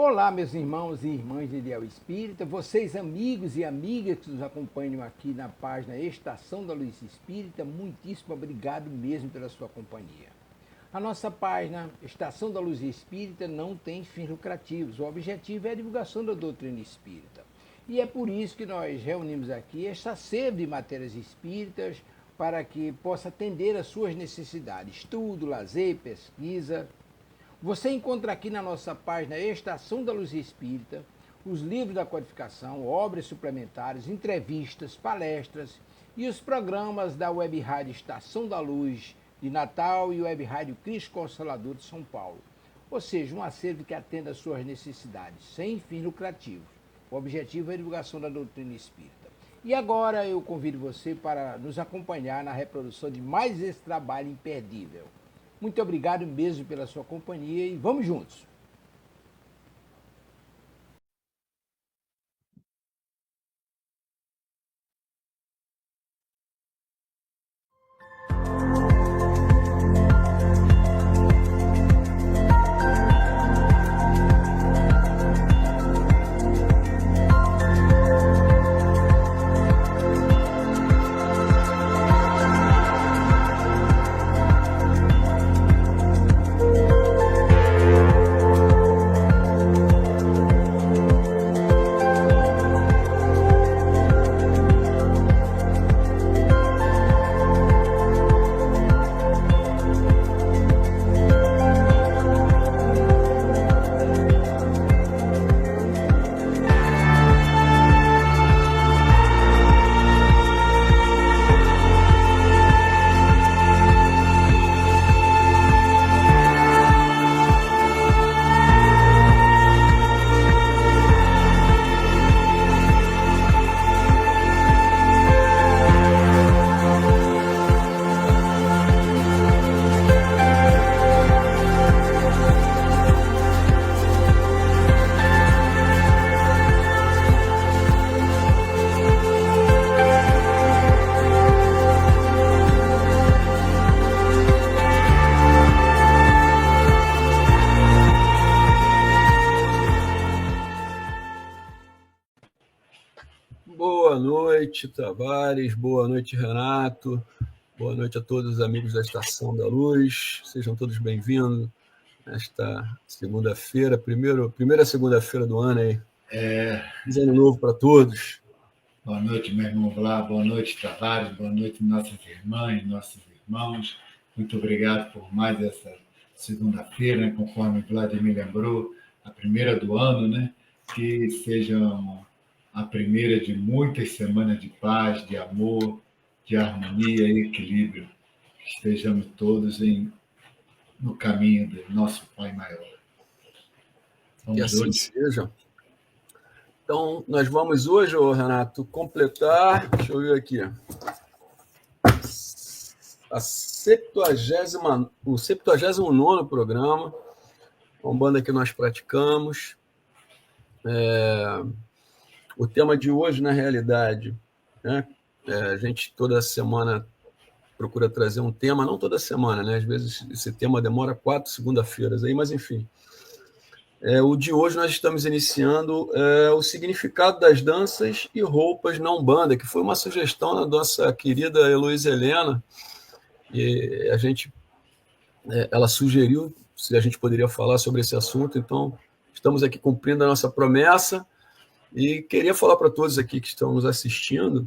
Olá, meus irmãos e irmãs de Ideal Espírita, vocês amigos e amigas que nos acompanham aqui na página Estação da Luz Espírita, muitíssimo obrigado mesmo pela sua companhia. A nossa página Estação da Luz Espírita não tem fins lucrativos, o objetivo é a divulgação da doutrina espírita. E é por isso que nós reunimos aqui esta sede de matérias espíritas para que possa atender às suas necessidades, estudo, lazer, pesquisa. Você encontra aqui na nossa página Estação da Luz Espírita os livros da codificação, obras suplementares, entrevistas, palestras e os programas da Web Rádio Estação da Luz de Natal e Web Rádio Cristo Consolador de São Paulo. Ou seja, um acervo que atenda às suas necessidades, sem fins lucrativos. O objetivo é a divulgação da doutrina espírita. E agora eu convido você para nos acompanhar na reprodução de mais esse trabalho imperdível. Muito obrigado mesmo pela sua companhia e vamos juntos! Boa noite, Tavares. Boa noite, Renato. Boa noite a todos os amigos da Estação da Luz. Sejam todos bem-vindos nesta segunda-feira, primeira segunda-feira do ano aí. Feliz ano novo para todos. Boa noite, meu irmão Vlá. Boa noite, Tavares. Boa noite, nossas irmãs, nossos irmãos. Muito obrigado por mais essa segunda-feira, né? Conforme o Vladimir lembrou, a primeira do ano, né? Que sejam a primeira de muitas semanas de paz, de amor, de harmonia e equilíbrio. Que estejamos todos no caminho do nosso Pai Maior. Que assim seja. Então, nós vamos hoje, Renato, completar, deixa eu ver aqui, o 79º programa, uma banda que nós praticamos. O tema de hoje, na realidade, né, a gente toda semana procura trazer um tema, não toda semana, né? Às vezes esse tema demora 4 segunda-feiras, aí, mas enfim. O de hoje nós estamos iniciando o significado das danças e roupas na Umbanda, que foi uma sugestão da nossa querida Heloísa Helena, e ela sugeriu se a gente poderia falar sobre esse assunto, então estamos aqui cumprindo a nossa promessa. E queria falar para todos aqui que estão nos assistindo,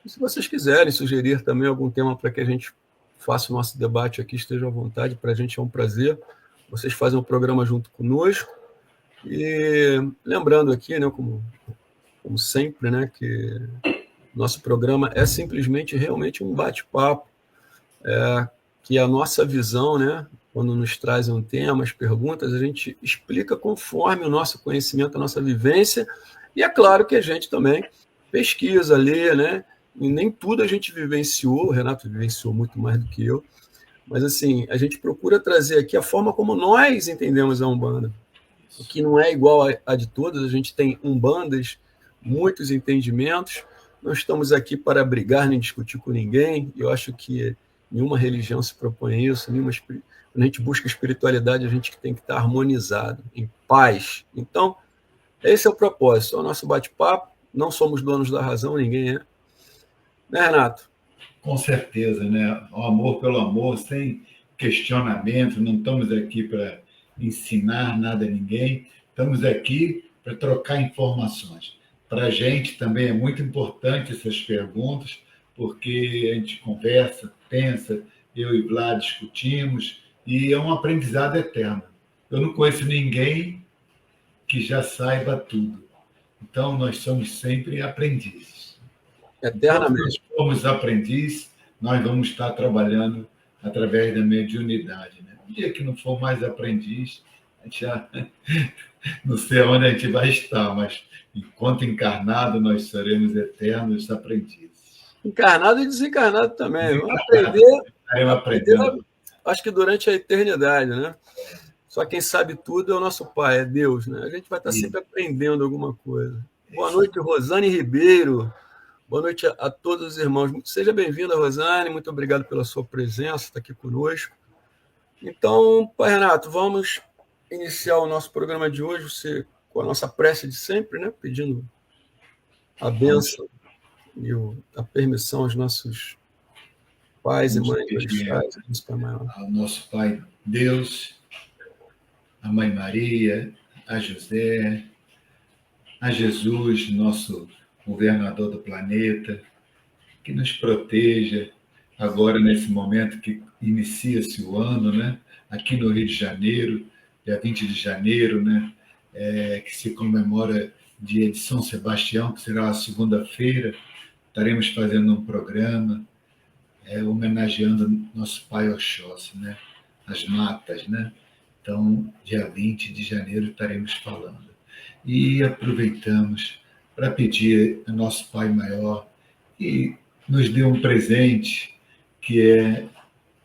se vocês quiserem sugerir também algum tema para que a gente faça o nosso debate aqui, estejam à vontade, para a gente é um prazer. Vocês fazem um programa junto conosco. E lembrando aqui, né, como sempre, né, que nosso programa é simplesmente realmente um bate-papo, que a nossa visão, né, quando nos trazem um tema, as perguntas, a gente explica conforme o nosso conhecimento, a nossa vivência. E é claro que a gente também pesquisa, lê, né? E nem tudo a gente vivenciou, o Renato vivenciou muito mais do que eu, mas assim, a gente procura trazer aqui a forma como nós entendemos a Umbanda, o que não é igual a de todas. A gente tem umbandas, muitos entendimentos, não estamos aqui para brigar nem discutir com ninguém, eu acho que nenhuma religião se propõe isso, nenhuma Quando a gente busca espiritualidade, a gente tem que estar harmonizado, em paz. Então, esse é o propósito, é o nosso bate-papo. Não somos donos da razão, ninguém é. Né, Renato? Com certeza, né? O amor pelo amor, sem questionamento, não estamos aqui para ensinar nada a ninguém, estamos aqui para trocar informações. Para a gente também é muito importante essas perguntas, porque a gente conversa, pensa, eu e Vlad discutimos, e é um aprendizado eterno. Eu não conheço ninguém que já saiba tudo. Então, nós somos sempre aprendizes. Enquanto nós Eternamente. formos aprendizes, nós vamos estar trabalhando através da mediunidade. Né? Um dia que não for mais aprendiz, a gente já não sei onde a gente vai estar, mas enquanto encarnado, nós seremos eternos aprendizes. Encarnado e desencarnado também. Vamos aprender, Estaremos aprendendo. acho que durante a eternidade, né? Só quem sabe tudo é o nosso Pai, é Deus, né? A gente vai estar sempre aprendendo alguma coisa. Boa noite, Rosane Ribeiro. Boa noite a todos os irmãos. Seja bem-vinda, Rosane. Muito obrigado pela sua presença, está aqui conosco. Então, Pai Renato, vamos iniciar o nosso programa de hoje você, com a nossa prece de sempre, né? Pedindo a bênção e a permissão aos nossos pais e mães orixás, ao nosso Pai Deus, a Mãe Maria, a José, a Jesus, nosso governador do planeta, que nos proteja agora nesse momento que inicia-se o ano, né? Aqui no Rio de Janeiro, dia 20 de janeiro, né? Que se comemora dia de São Sebastião, que será a segunda-feira. Estaremos fazendo um programa homenageando nosso pai Oxóssi, né? As matas, né? Então, dia 20 de janeiro estaremos falando. E aproveitamos para pedir ao nosso Pai Maior que nos dê um presente, que é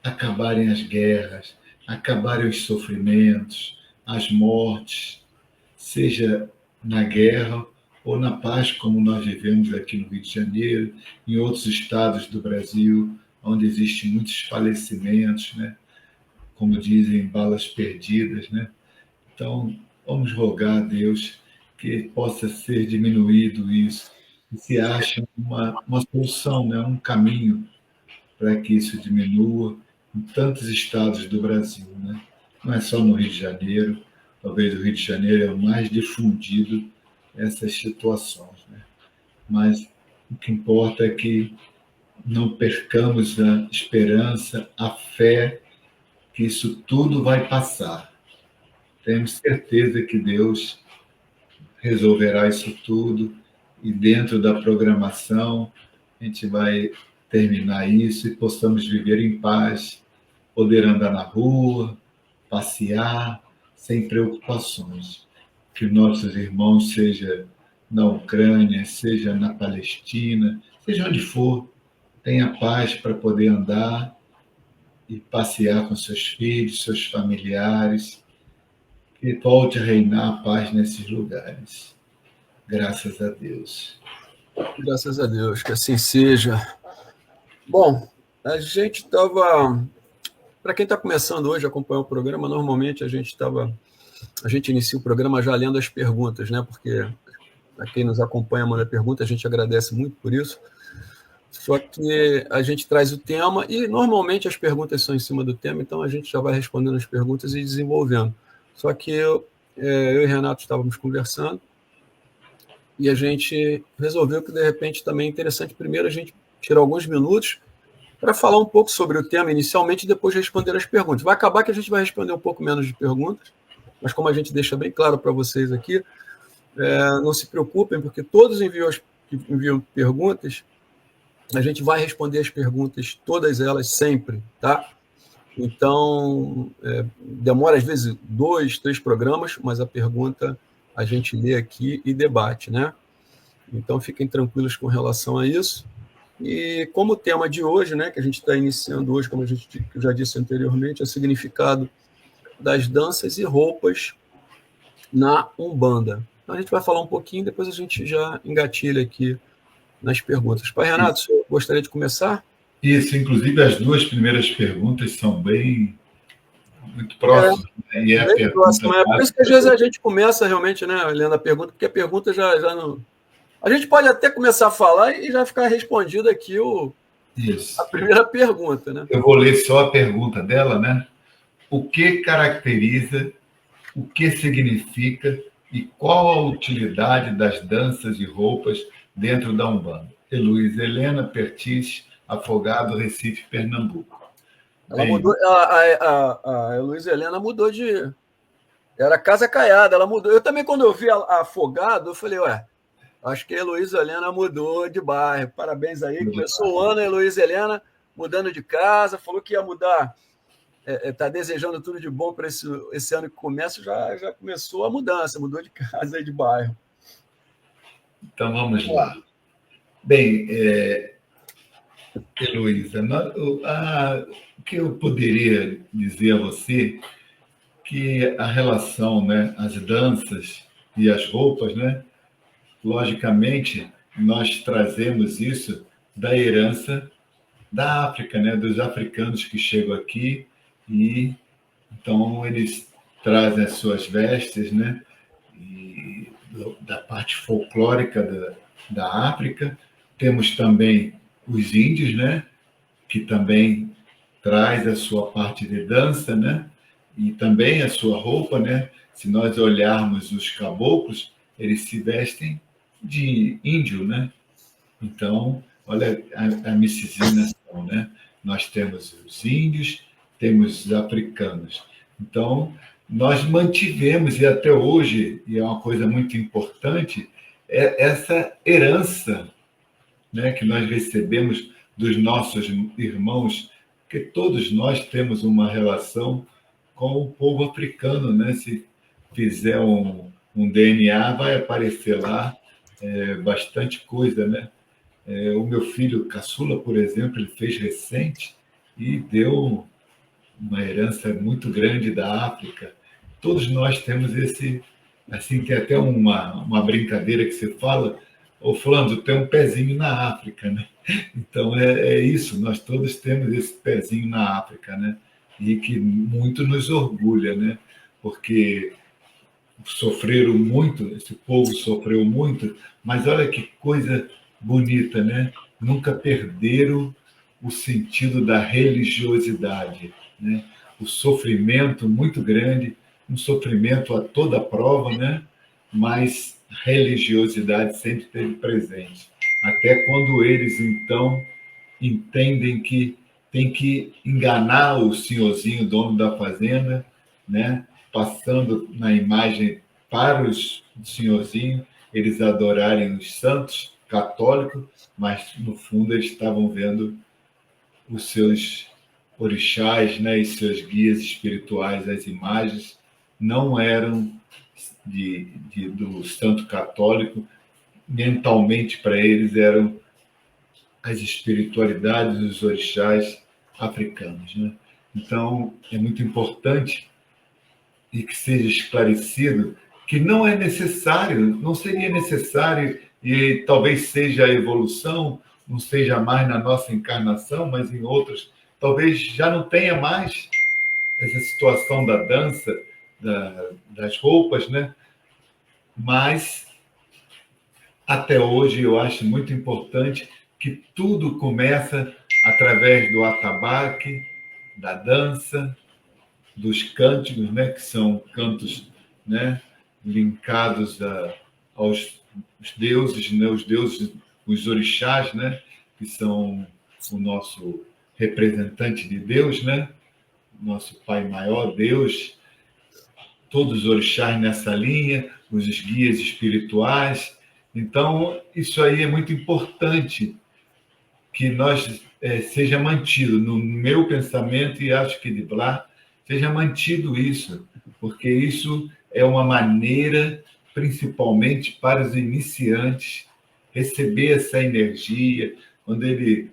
acabarem as guerras, acabarem os sofrimentos, as mortes, seja na guerra ou na paz, como nós vivemos aqui no Rio de Janeiro, em outros estados do Brasil, onde existem muitos falecimentos, né? Como dizem, balas perdidas, né? Então, vamos rogar a Deus que possa ser diminuído isso, e se ache uma solução, né? Um caminho para que isso diminua em tantos estados do Brasil, né? Não é só no Rio de Janeiro, talvez o Rio de Janeiro é o mais difundido essas situações, né? Mas o que importa é que não percamos a esperança, a fé, que isso tudo vai passar. Temos certeza que Deus resolverá isso tudo e dentro da programação a gente vai terminar isso e possamos viver em paz, poder andar na rua, passear, sem preocupações. Que nossos irmãos, seja na Ucrânia, seja na Palestina, seja onde for, tenha paz para poder andar e passear com seus filhos, seus familiares, que volte a reinar a paz nesses lugares. Graças a Deus. Graças a Deus, que assim seja. Bom, a gente estava... Para quem está começando hoje a acompanhar o programa, normalmente a gente inicia o programa já lendo as perguntas, né? Porque a quem nos acompanha manda pergunta, a gente agradece muito por isso. Só que a gente traz o tema e normalmente as perguntas são em cima do tema, então a gente já vai respondendo as perguntas e desenvolvendo. Só que eu e Renato estávamos conversando e a gente resolveu que, de repente, também é interessante primeiro a gente tirar alguns minutos para falar um pouco sobre o tema inicialmente e depois responder as perguntas. Vai acabar que a gente vai responder um pouco menos de perguntas, mas como a gente deixa bem claro para vocês aqui, não se preocupem, porque todos que enviam perguntas, a gente vai responder as perguntas, todas elas, sempre, tá? Então, demora às vezes 2, 3 programas, mas a pergunta a gente lê aqui e debate, né? Então, fiquem tranquilos com relação a isso. E como o tema de hoje, né, que a gente está iniciando hoje, como eu já disse anteriormente, é o significado das danças e roupas na Umbanda. Então, a gente vai falar um pouquinho, depois a gente já engatilha aqui nas perguntas. Pai Renato, o senhor gostaria de começar? Isso, inclusive as duas primeiras perguntas são bem muito próximo. Né? E é a Bem pergunta próximo. É por isso que às vezes a gente começa realmente, né, lendo a pergunta, porque a pergunta já não. A gente pode até começar a falar e já ficar respondido aqui a Isso. primeira pergunta, né? Eu vou ler só a pergunta dela, né? O que caracteriza, o que significa e qual a utilidade das danças e roupas dentro da Umbanda? Heloísa Helena Pertis, Afogado, Recife, Pernambuco. Ela Bem, mudou, a Heloísa Helena mudou de. Era Casa Caiada, ela mudou. Eu também, quando eu vi a Afogado, eu falei, ué, acho que a Heloísa Helena mudou de bairro. Parabéns aí. Começou o ano, a Heloísa Helena mudando de casa, falou que ia mudar. Está desejando tudo de bom para esse ano que começa, já começou a mudança, mudou de casa e de bairro. então vamos lá. Bem, Heloísa, o que eu poderia dizer a você que a relação, né, as danças e as roupas, né, logicamente, nós trazemos isso da herança da África, né, dos africanos que chegam aqui e então eles trazem as suas vestes, né, e da parte folclórica da África. Temos também os índios, né, que também traz a sua parte de dança, né, e também a sua roupa, né. Se nós olharmos os caboclos, eles se vestem de índio, né? Então, olha a miscigenação, né? Nós temos os índios, temos os africanos. Então, nós mantivemos, e até hoje, e é uma coisa muito importante, é essa herança, né, que nós recebemos dos nossos irmãos, que todos nós temos uma relação com o povo africano, né? Se fizer um DNA, vai aparecer lá bastante coisa, né? O meu filho caçula, por exemplo, ele fez recente e deu uma herança muito grande da África. Todos nós temos esse, assim, tem até uma brincadeira que se fala, ô Flando, tem um pezinho na África, né? Então é isso, nós todos temos esse pezinho na África, né? E que muito nos orgulha, né? Porque sofreram muito, esse povo sofreu muito, mas olha que coisa bonita, né? Nunca perderam o sentido da religiosidade, né? O sofrimento muito grande, um sofrimento a toda prova, né? Mas a religiosidade sempre esteve presente. Até quando eles, então, entendem que tem que enganar o senhorzinho, dono da fazenda, né? Passando na imagem para os senhorzinhos, eles adorarem os santos católicos, mas no fundo eles estavam vendo os seus orixás, né, e seus guias espirituais, as imagens não eram do santo católico, mentalmente para eles eram as espiritualidades dos orixás africanos, né? Então é muito importante e que seja esclarecido que não é necessário, não seria necessário, e talvez seja a evolução, não seja mais na nossa encarnação, mas em outras, talvez já não tenha mais essa situação da dança, das roupas, né? Mas até hoje eu acho muito importante que tudo começa através do atabaque, da dança, dos cânticos, né, que são cantos, né, linkados aos deuses, né, os deuses, os orixás, né, que são o nosso representante de Deus, né, nosso Pai Maior, Deus, todos os orixás nessa linha, os guias espirituais. Então, isso aí é muito importante que nós seja mantido no meu pensamento, e acho que de Blá, seja mantido isso, porque isso é uma maneira, principalmente para os iniciantes, receber essa energia, quando ele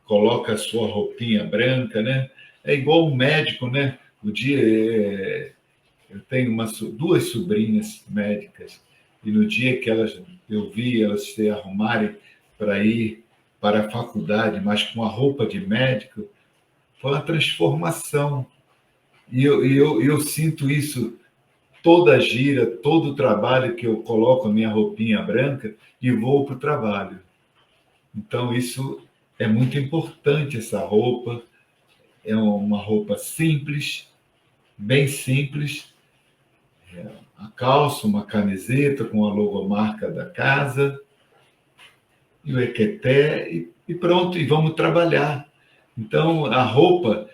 coloca a sua roupinha branca, né? É igual um médico, né? Eu tenho duas sobrinhas médicas, e no dia que eu vi elas se arrumarem para ir para a faculdade, mas com a roupa de médico, foi uma transformação. E eu sinto isso toda a gira, todo o trabalho que eu coloco a minha roupinha branca e vou para o trabalho. Então, isso é muito importante, essa roupa. É uma roupa simples, bem simples. A calça, uma camiseta com a logomarca da casa, e o equeté, e pronto, e vamos trabalhar. Então, a roupa,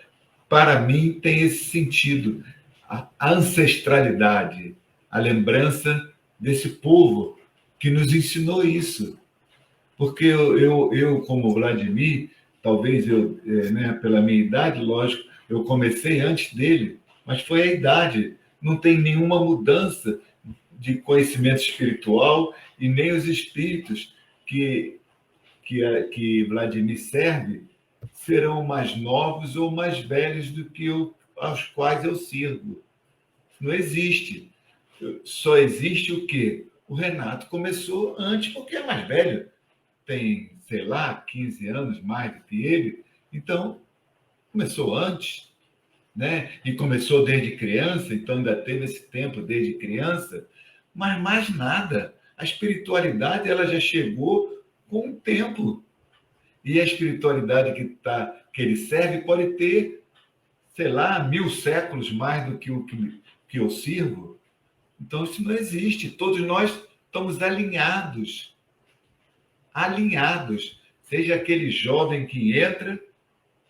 para mim, tem esse sentido. A ancestralidade, a lembrança desse povo que nos ensinou isso. Porque eu como Vladimir, talvez né, pela minha idade, lógico, eu comecei antes dele, mas foi a idade. Não tem nenhuma mudança de conhecimento espiritual e nem os espíritos que Vladimir serve serão mais novos ou mais velhos do que aos quais eu sirvo. Não existe. Só existe o quê? O Renato começou antes porque é mais velho. Tem, sei lá, 15 anos mais do que ele. Então, começou antes, né? E começou desde criança, então ainda teve esse tempo desde criança. Mas mais nada. A espiritualidade ela já chegou com o tempo. E a espiritualidade que ele serve pode ter, sei lá, 1000 séculos mais do que o que eu sirvo. Então, isso não existe. Todos nós estamos alinhados. Alinhados. Seja aquele jovem que entra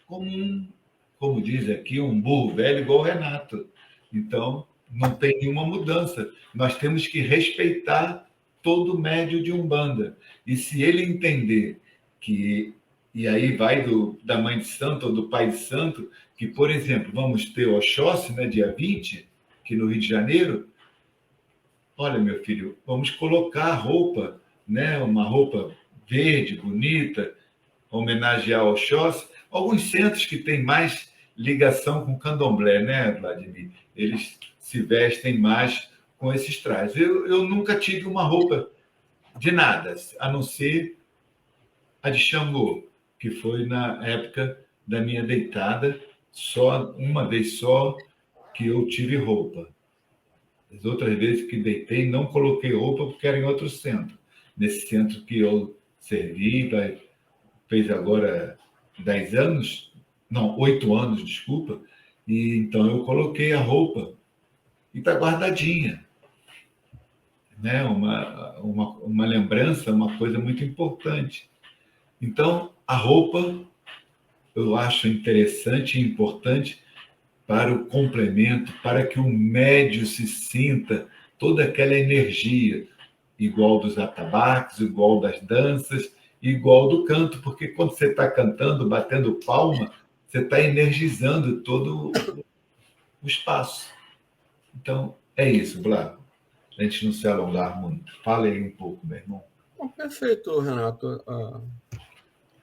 como diz aqui, um burro velho igual o Renato. Então, não tem nenhuma mudança. Nós temos que respeitar todo médio de Umbanda. E se ele entender que... E aí vai da mãe de santo ou do pai de santo, que, por exemplo, vamos ter o Oxóssi, né, dia 20, aqui no Rio de Janeiro. Olha, meu filho, vamos colocar a roupa, né, uma roupa verde, bonita, homenagear o Oxóssi. Alguns centros que têm mais ligação com candomblé, né, Vladimir? Eles se vestem mais com esses trajes. Eu nunca tive uma roupa de nada, a não ser a de Xangô, que foi na época da minha deitada, só uma vez só que eu tive roupa. As outras vezes que deitei, não coloquei roupa porque era em outro centro. Nesse centro que eu servi, fez agora 10 anos, não, 8 anos, desculpa, e então eu coloquei a roupa e está guardadinha. Né? Uma lembrança, uma coisa muito importante. Então, a roupa eu acho interessante e importante para o complemento, para que o médio se sinta toda aquela energia, igual dos atabaques, igual das danças, igual do canto, porque quando você está cantando, batendo palma, você está energizando todo o espaço. Então, é isso, Vlad. A gente não se alongar muito. Fala aí um pouco, meu irmão. Bom, perfeito, Renato,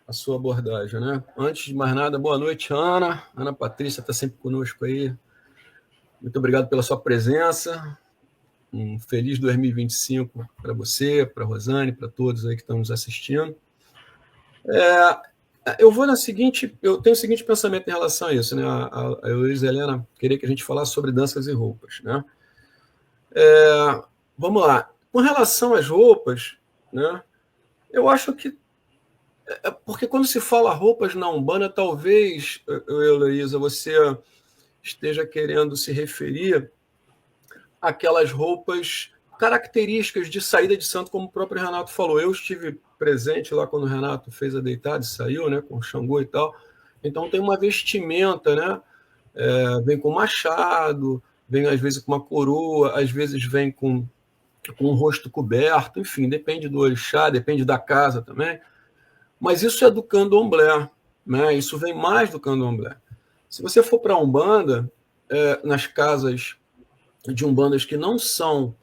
a sua abordagem, né? Antes de mais nada, boa noite, Ana. Ana Patrícia está sempre conosco aí. Muito obrigado pela sua presença. Um feliz 2025 para você, para a Rosane, para todos aí que estão nos assistindo. Eu tenho o seguinte pensamento em relação a isso, né? A Luiz Helena queria que a gente falasse sobre danças e roupas, né? Vamos lá. Com relação às roupas, né? Eu acho que porque quando se fala roupas na Umbanda, talvez, Heloísa, você esteja querendo se referir àquelas roupas características de saída de santo, como o próprio Renato falou. Eu estive presente lá quando o Renato fez a deitada e saiu, né, com o Xangô e tal. Então tem uma vestimenta, né? Vem com machado, vem às vezes com uma coroa, às vezes vem com o rosto coberto, enfim, depende do orixá, depende da casa também. Mas isso é do candomblé, né? Isso vem mais do candomblé. Se você for para a Umbanda, nas casas de umbandas que não são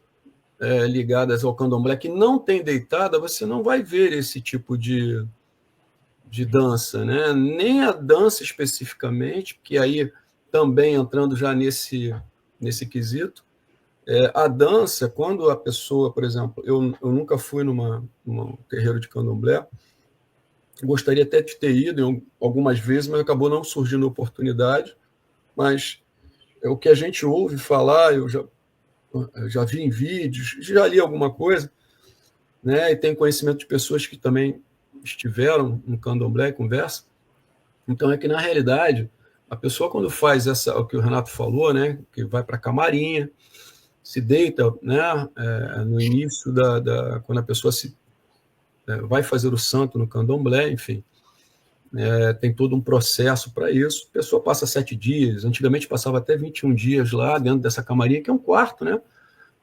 ligadas ao candomblé, que não tem deitada, você não vai ver esse tipo de dança, né? Nem a dança especificamente, que aí também entrando já nesse quesito, a dança, quando a pessoa, por exemplo, eu nunca fui num terreiro de candomblé, gostaria até de ter ido algumas vezes, mas acabou não surgindo oportunidade. Mas é o que a gente ouve falar, eu já vi em vídeos, já li alguma coisa, né? E tenho conhecimento de pessoas que também estiveram no candomblé e conversa. Então, é que, na realidade, a pessoa, quando faz o que o Renato falou, né? Que vai para a camarinha, se deita, né? No início quando a pessoa vai fazer o santo no candomblé, enfim, tem todo um processo para isso. A pessoa passa 7 dias, antigamente passava até 21 dias lá dentro dessa camarinha, que é um quarto, né?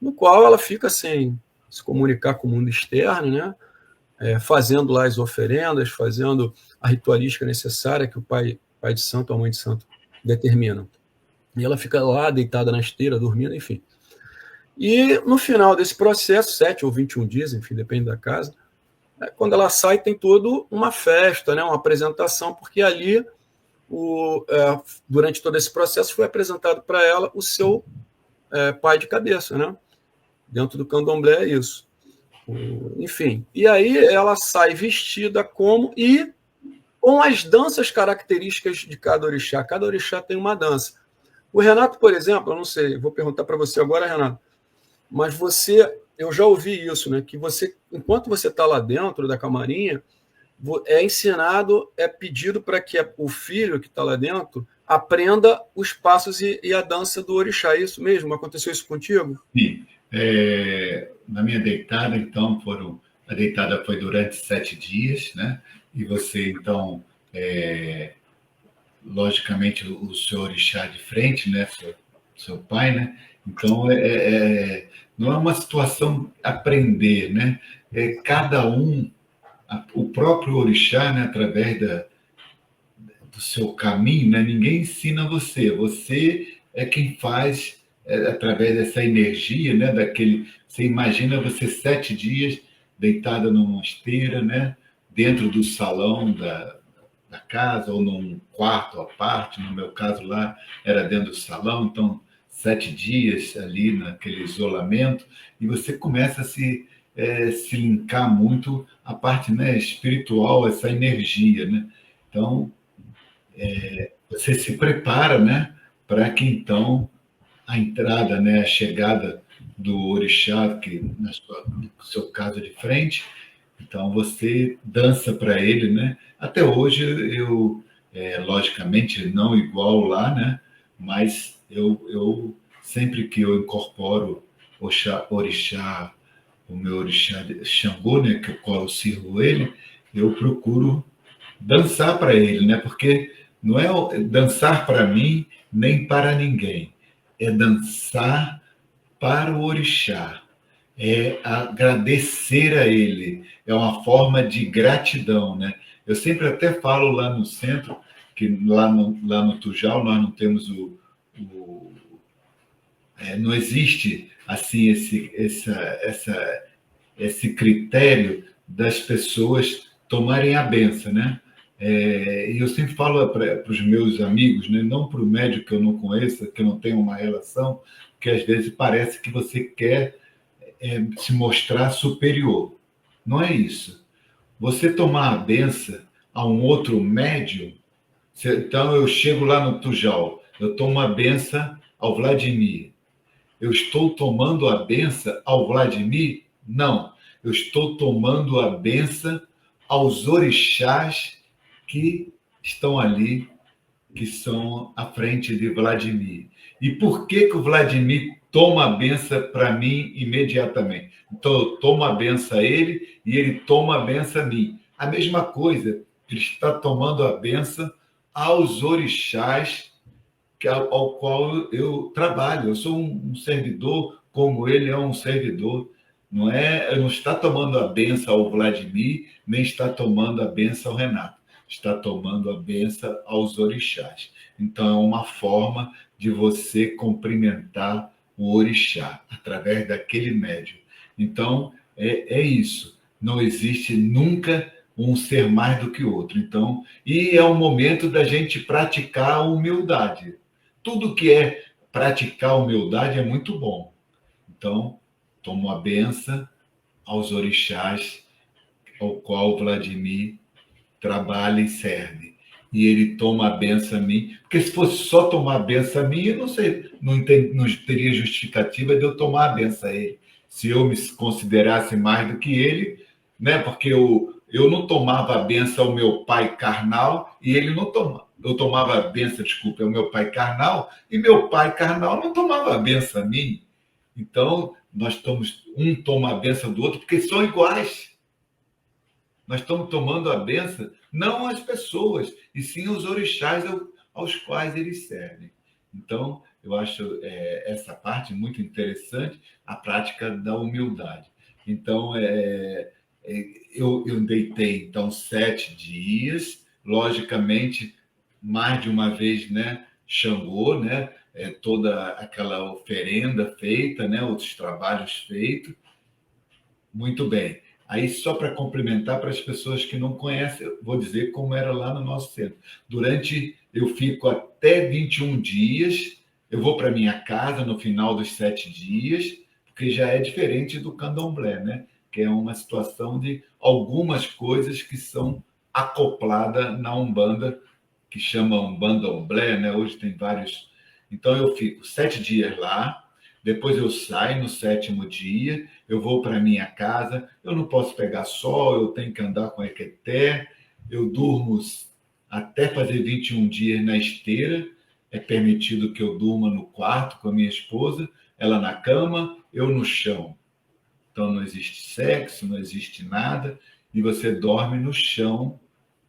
No qual ela fica sem se comunicar com o mundo externo, né? Fazendo lá as oferendas, fazendo a ritualística necessária que o pai de santo ou a mãe de santo determinam. E ela fica lá deitada na esteira, dormindo, enfim. E no final desse processo, 7 ou 21 dias, enfim, depende da casa, quando ela sai, tem toda uma festa, né, uma apresentação, porque ali, durante todo esse processo, foi apresentado para ela o seu pai de cabeça, né? Dentro do candomblé é isso. Enfim, e aí ela sai vestida e com as danças características de cada orixá. Cada orixá tem uma dança. O Renato, por exemplo, eu não sei, vou perguntar para você agora, Renato, mas eu já ouvi isso, né? Que enquanto você está lá dentro da camarinha, é ensinado, é pedido para que o filho que está lá dentro aprenda os passos e a dança do orixá. É isso mesmo? Aconteceu isso contigo? Sim. Na minha deitada, então, a deitada foi durante 7 dias, né? E você, então, logicamente, o seu orixá de frente, né? Seu pai, né? Então, não é uma situação aprender, né? Cada um, o próprio orixá, né? Através do seu caminho, né? Ninguém ensina você. Você é quem faz através dessa energia, né? Você imagina você 7 dias deitada numa esteira, né? Dentro do salão da casa ou num quarto à parte. No meu caso lá era dentro do salão, então 7 dias ali naquele isolamento e você começa a se linkar muito a parte, né, espiritual, essa energia, né? Então você se prepara, né, para que então a entrada, né, a chegada do orixá, que no seu caso de frente, então você dança para ele, né? Até hoje eu, logicamente não igual lá, né? Mas eu sempre que eu incorporo orixá, o meu orixá Xangô, né, que eu sirvo ele, eu procuro dançar para ele, né? Porque não é dançar para mim nem para ninguém, é dançar para o orixá, é agradecer a ele, é uma forma de gratidão, né? Eu sempre até falo lá no centro que lá no Tujal nós não temos não existe assim esse critério das pessoas tomarem a benção, né? E eu sempre falo para os meus amigos, né? Não para o médico que eu não conheça, que eu não tenho uma relação, que às vezes parece que você quer se mostrar superior. Não é isso. Você tomar a benção a um outro médium, então eu chego lá no Tujal, eu tomo a benção ao Vladimir. Eu estou tomando a benção ao Vladimir? Não. Eu estou tomando a benção aos orixás que estão ali, que são à frente de Vladimir. E por que o Vladimir toma a benção para mim imediatamente? Então, eu tomo a benção a ele e ele toma a benção a mim. A mesma coisa, ele está tomando a benção aos orixás ao qual eu trabalho. Eu sou um servidor, como ele é um servidor. Não está tomando a benção ao Vladimir, nem está tomando a benção ao Renato. Está tomando a benção aos orixás. Então, é uma forma de você cumprimentar o orixá, através daquele médium. Então, é isso. Não existe nunca um ser mais do que o outro. Então, e é o momento da gente praticar a humildade. Tudo que é praticar a humildade é muito bom. Então, tomo a benção aos orixás ao qual Vladimir trabalha e serve. e ele toma a benção a mim. Porque se fosse só tomar a benção a mim, eu não sei, não teria justificativa de eu tomar a benção a ele. Se eu me considerasse mais do que ele, né? Porque eu não tomava a benção ao meu pai carnal e ele não tomava. Eu tomava a benção, desculpa, ao meu pai carnal e meu pai carnal não tomava a benção a mim. Então, nós estamos, um toma a benção do outro porque são iguais. Nós estamos tomando a benção não as pessoas, e sim os orixás aos quais eles servem. Então, eu acho essa parte muito interessante, a prática da humildade. Então, eu deitei então 7 dias, logicamente, mais de uma vez, né, Xangô, né, toda aquela oferenda feita, né, outros trabalhos feitos. Muito bem. Aí, só para complementar para as pessoas que não conhecem, eu vou dizer como era lá no nosso centro. Eu fico até 21 dias, eu vou para minha casa no final dos 7 dias, porque já é diferente do candomblé, né? Que é uma situação de algumas coisas que são acopladas na Umbanda, que chama Umbanda-Omblé, né? Hoje tem vários. Então, eu fico 7 dias lá, depois eu saio no 7º dia, eu vou para minha casa, eu não posso pegar sol, eu tenho que andar com equeté, eu durmo até fazer 21 dias na esteira, é permitido que eu durma no quarto com a minha esposa, ela na cama, eu no chão. Então não existe sexo, não existe nada, e você dorme no chão,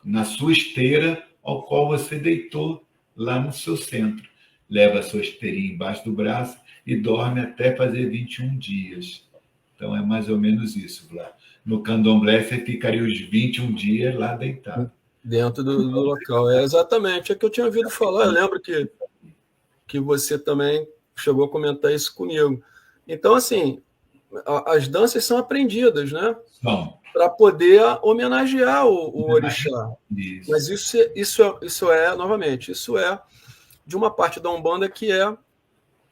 na sua esteira, ao qual você deitou lá no seu centro. Leva a sua esteirinha embaixo do braço e dorme até fazer 21 dias. Então, é mais ou menos isso, Vlad. No candomblé, você ficaria os 21 dias lá deitado. Dentro do local. Exatamente. É que eu tinha ouvido falar. Eu lembro que você também chegou a comentar isso comigo. Então, assim, as danças são aprendidas, né? Para poder homenagear o orixá. Isso. Mas isso é, novamente, isso é de uma parte da Umbanda que é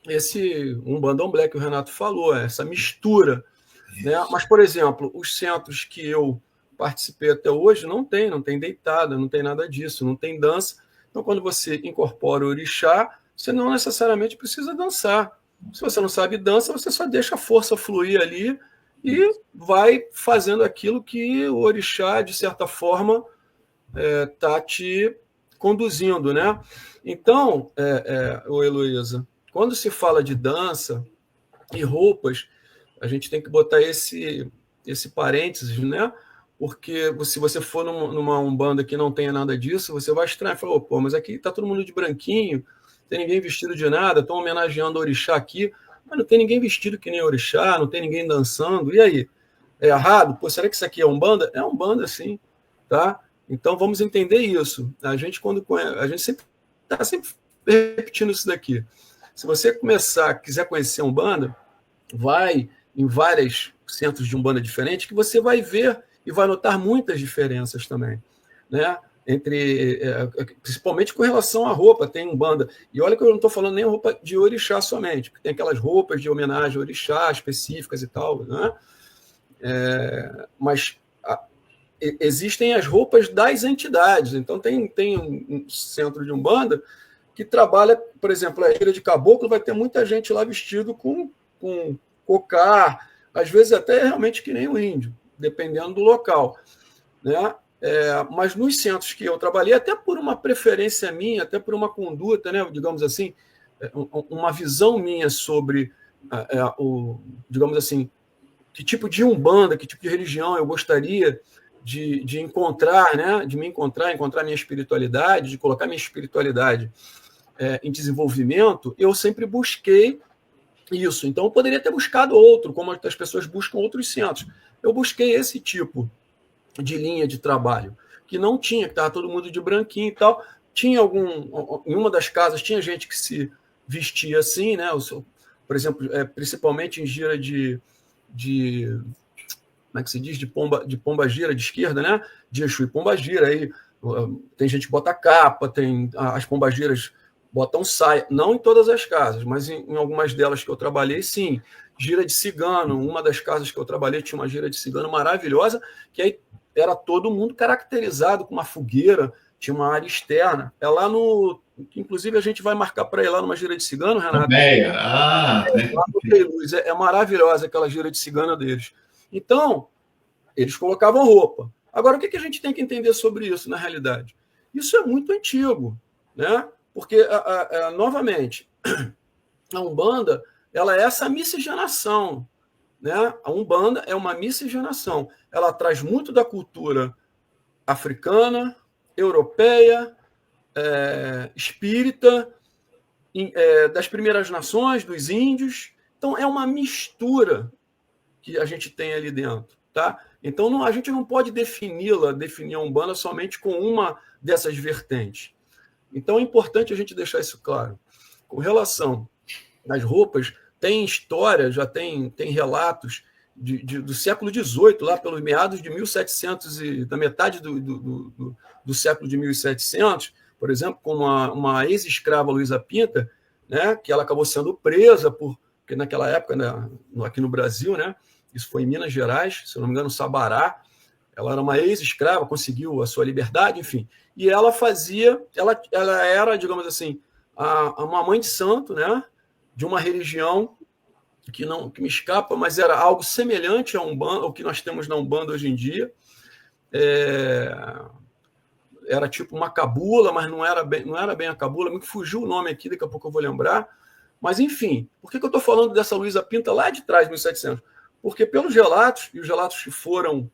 esse Umbanda-Omblé que o Renato falou, essa mistura. Né? Mas, por exemplo, os centros que eu participei até hoje não tem deitada, não tem nada disso, não tem dança. Então, quando você incorpora o orixá, você não necessariamente precisa dançar. Se você não sabe dança, você só deixa a força fluir ali e vai fazendo aquilo que o orixá, de certa forma, está te conduzindo, né? Então, Heloísa, quando se fala de dança e roupas, a gente tem que botar esse parênteses, né? Porque se você for numa Umbanda que não tenha nada disso, você vai estranhar e falar, pô, mas aqui tá todo mundo de branquinho, não tem ninguém vestido de nada, estão homenageando o orixá aqui, mas não tem ninguém vestido que nem orixá, não tem ninguém dançando, e aí? É errado? Pô, será que isso aqui é Umbanda? É Umbanda, sim, tá? Então vamos entender isso. A gente sempre está sempre repetindo isso daqui. Se você quiser conhecer Umbanda, vai em vários centros de Umbanda diferentes que você vai ver e vai notar muitas diferenças também, né? Principalmente com relação à roupa, tem Umbanda. E olha que eu não estou falando nem roupa de orixá somente, porque tem aquelas roupas de homenagem a orixá específicas e tal, né? Mas existem as roupas das entidades. Então tem um centro de Umbanda que trabalha, por exemplo, a gira de caboclo, vai ter muita gente lá vestido com cocar, às vezes até realmente que nem o índio, dependendo do local, né? Mas nos centros que eu trabalhei, até por uma preferência minha, até por uma conduta, né, digamos assim, uma visão minha sobre, digamos assim, que tipo de Umbanda, que tipo de religião eu gostaria de encontrar, né, de me encontrar minha espiritualidade, de colocar minha espiritualidade em desenvolvimento, eu sempre busquei isso. Então, eu poderia ter buscado outro, como as pessoas buscam outros centros. Eu busquei esse tipo de linha de trabalho, que não tinha, que estava todo mundo de branquinho e tal. Tinha em uma das casas, tinha gente que se vestia assim, né? Por exemplo, principalmente em gira de como é que se diz? De pomba gira de esquerda, né? De Exu e pomba gira. Aí tem gente que bota capa, tem as pombagiras botam saia, não em todas as casas, mas em algumas delas que eu trabalhei, sim. Gira de cigano, uma das casas que eu trabalhei tinha uma gira de cigano maravilhosa, que aí era todo mundo caracterizado com uma fogueira, tinha uma área externa. É lá no... Inclusive, a gente vai marcar para ir lá numa gira de cigano, Renato. Meia. Lá no Tem Luz. É maravilhosa aquela gira de cigano deles. Então, eles colocavam roupa. Agora, o que a gente tem que entender sobre isso, na realidade? Isso é muito antigo, né? Porque, novamente, a Umbanda, ela é essa miscigenação, né? A Umbanda é uma miscigenação. Ela traz muito da cultura africana, europeia, espírita, das primeiras nações, dos índios. Então, é uma mistura que a gente tem ali dentro, tá? Então, a gente não pode definir a Umbanda somente com uma dessas vertentes. Então, é importante a gente deixar isso claro. Com relação às roupas, tem história, já tem relatos do século XVIII, lá pelos meados de 1700, da metade do século de 1700, por exemplo, com uma ex-escrava, Luísa Pinta, né, que ela acabou sendo presa, porque naquela época, né, aqui no Brasil, né, isso foi em Minas Gerais, se eu não me engano, Sabará, ela era uma ex-escrava, conseguiu a sua liberdade, enfim, e ela era, digamos assim, uma mãe de santo, né, de uma religião que me escapa, mas era algo semelhante ao que nós temos na Umbanda hoje em dia. Era tipo uma cabula, mas não era bem a cabula, me fugiu o nome aqui, daqui a pouco eu vou lembrar. Mas, enfim, por que eu estou falando dessa Luísa Pinta lá de trás, 1700? Porque pelos relatos, e os relatos que foram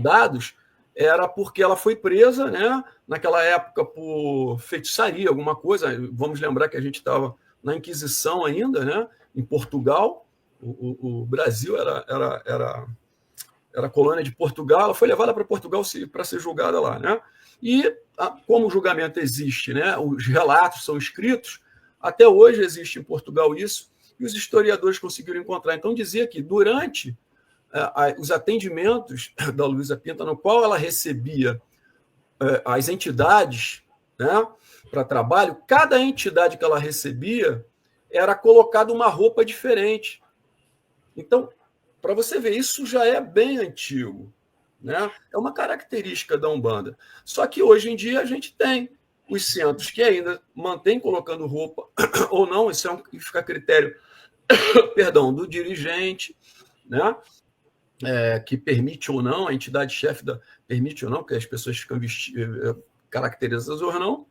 dados, era porque ela foi presa, né, naquela época por feitiçaria, alguma coisa. Vamos lembrar que a gente estava na Inquisição ainda, né, em Portugal. O Brasil era colônia de Portugal. Ela foi levada para Portugal para ser julgada lá, né? E como o julgamento existe, né, os relatos são escritos, até hoje existe em Portugal isso, e os historiadores conseguiram encontrar. Então, dizia que durante os atendimentos da Luísa Pinta, no qual ela recebia as entidades, né, para trabalho, cada entidade que ela recebia era colocada uma roupa diferente. Então, para você ver, isso já é bem antigo, né? É uma característica da Umbanda. Só que hoje em dia a gente tem os centros que ainda mantêm colocando roupa ou não, isso fica a critério perdão, do dirigente, né? Que permite ou não, a entidade chefe permite ou não, que as pessoas ficam caracterizadas ou não.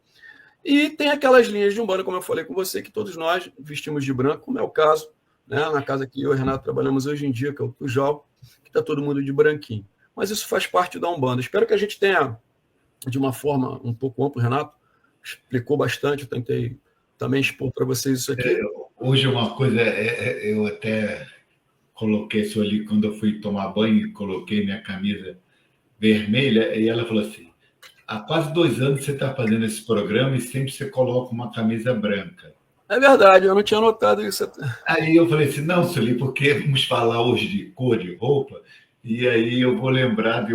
E tem aquelas linhas de Umbanda, como eu falei com você, que todos nós vestimos de branco, como é o caso, né, na casa que eu e o Renato trabalhamos hoje em dia, que é o Tujal, que está todo mundo de branquinho. Mas isso faz parte da Umbanda. Espero que a gente tenha, de uma forma um pouco ampla, o Renato explicou bastante, eu tentei também expor para vocês isso aqui. Hoje uma coisa, eu até coloquei isso ali quando eu fui tomar banho, coloquei minha camisa vermelha, e ela falou assim, há quase 2 anos você está fazendo esse programa e sempre você coloca uma camisa branca. É verdade, eu não tinha notado isso. Aí eu falei assim, não, Sueli, porque vamos falar hoje de cor de roupa, e aí eu vou lembrar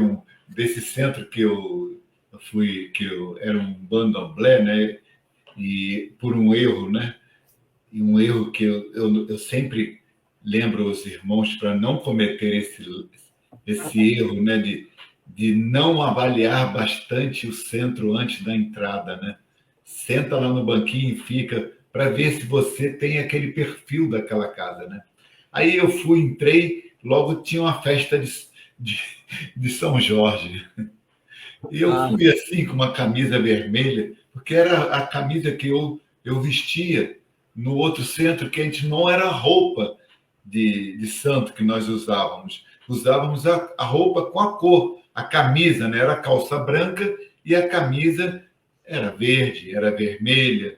desse centro que eu fui, era um bandomblé, né? E por um erro, né? E um erro que eu sempre lembro os irmãos para não cometer esse erro, né? De não avaliar bastante o centro antes da entrada, né? Senta lá no banquinho e fica para ver se você tem aquele perfil daquela casa, né? Aí eu entrei, logo tinha uma festa de São Jorge. E eu fui assim, com uma camisa vermelha, porque era a camisa que eu vestia no outro centro, que a gente não era roupa de santo que nós usávamos. Usávamos a roupa com a cor, a camisa, né? Era a calça branca e a camisa era verde, era vermelha,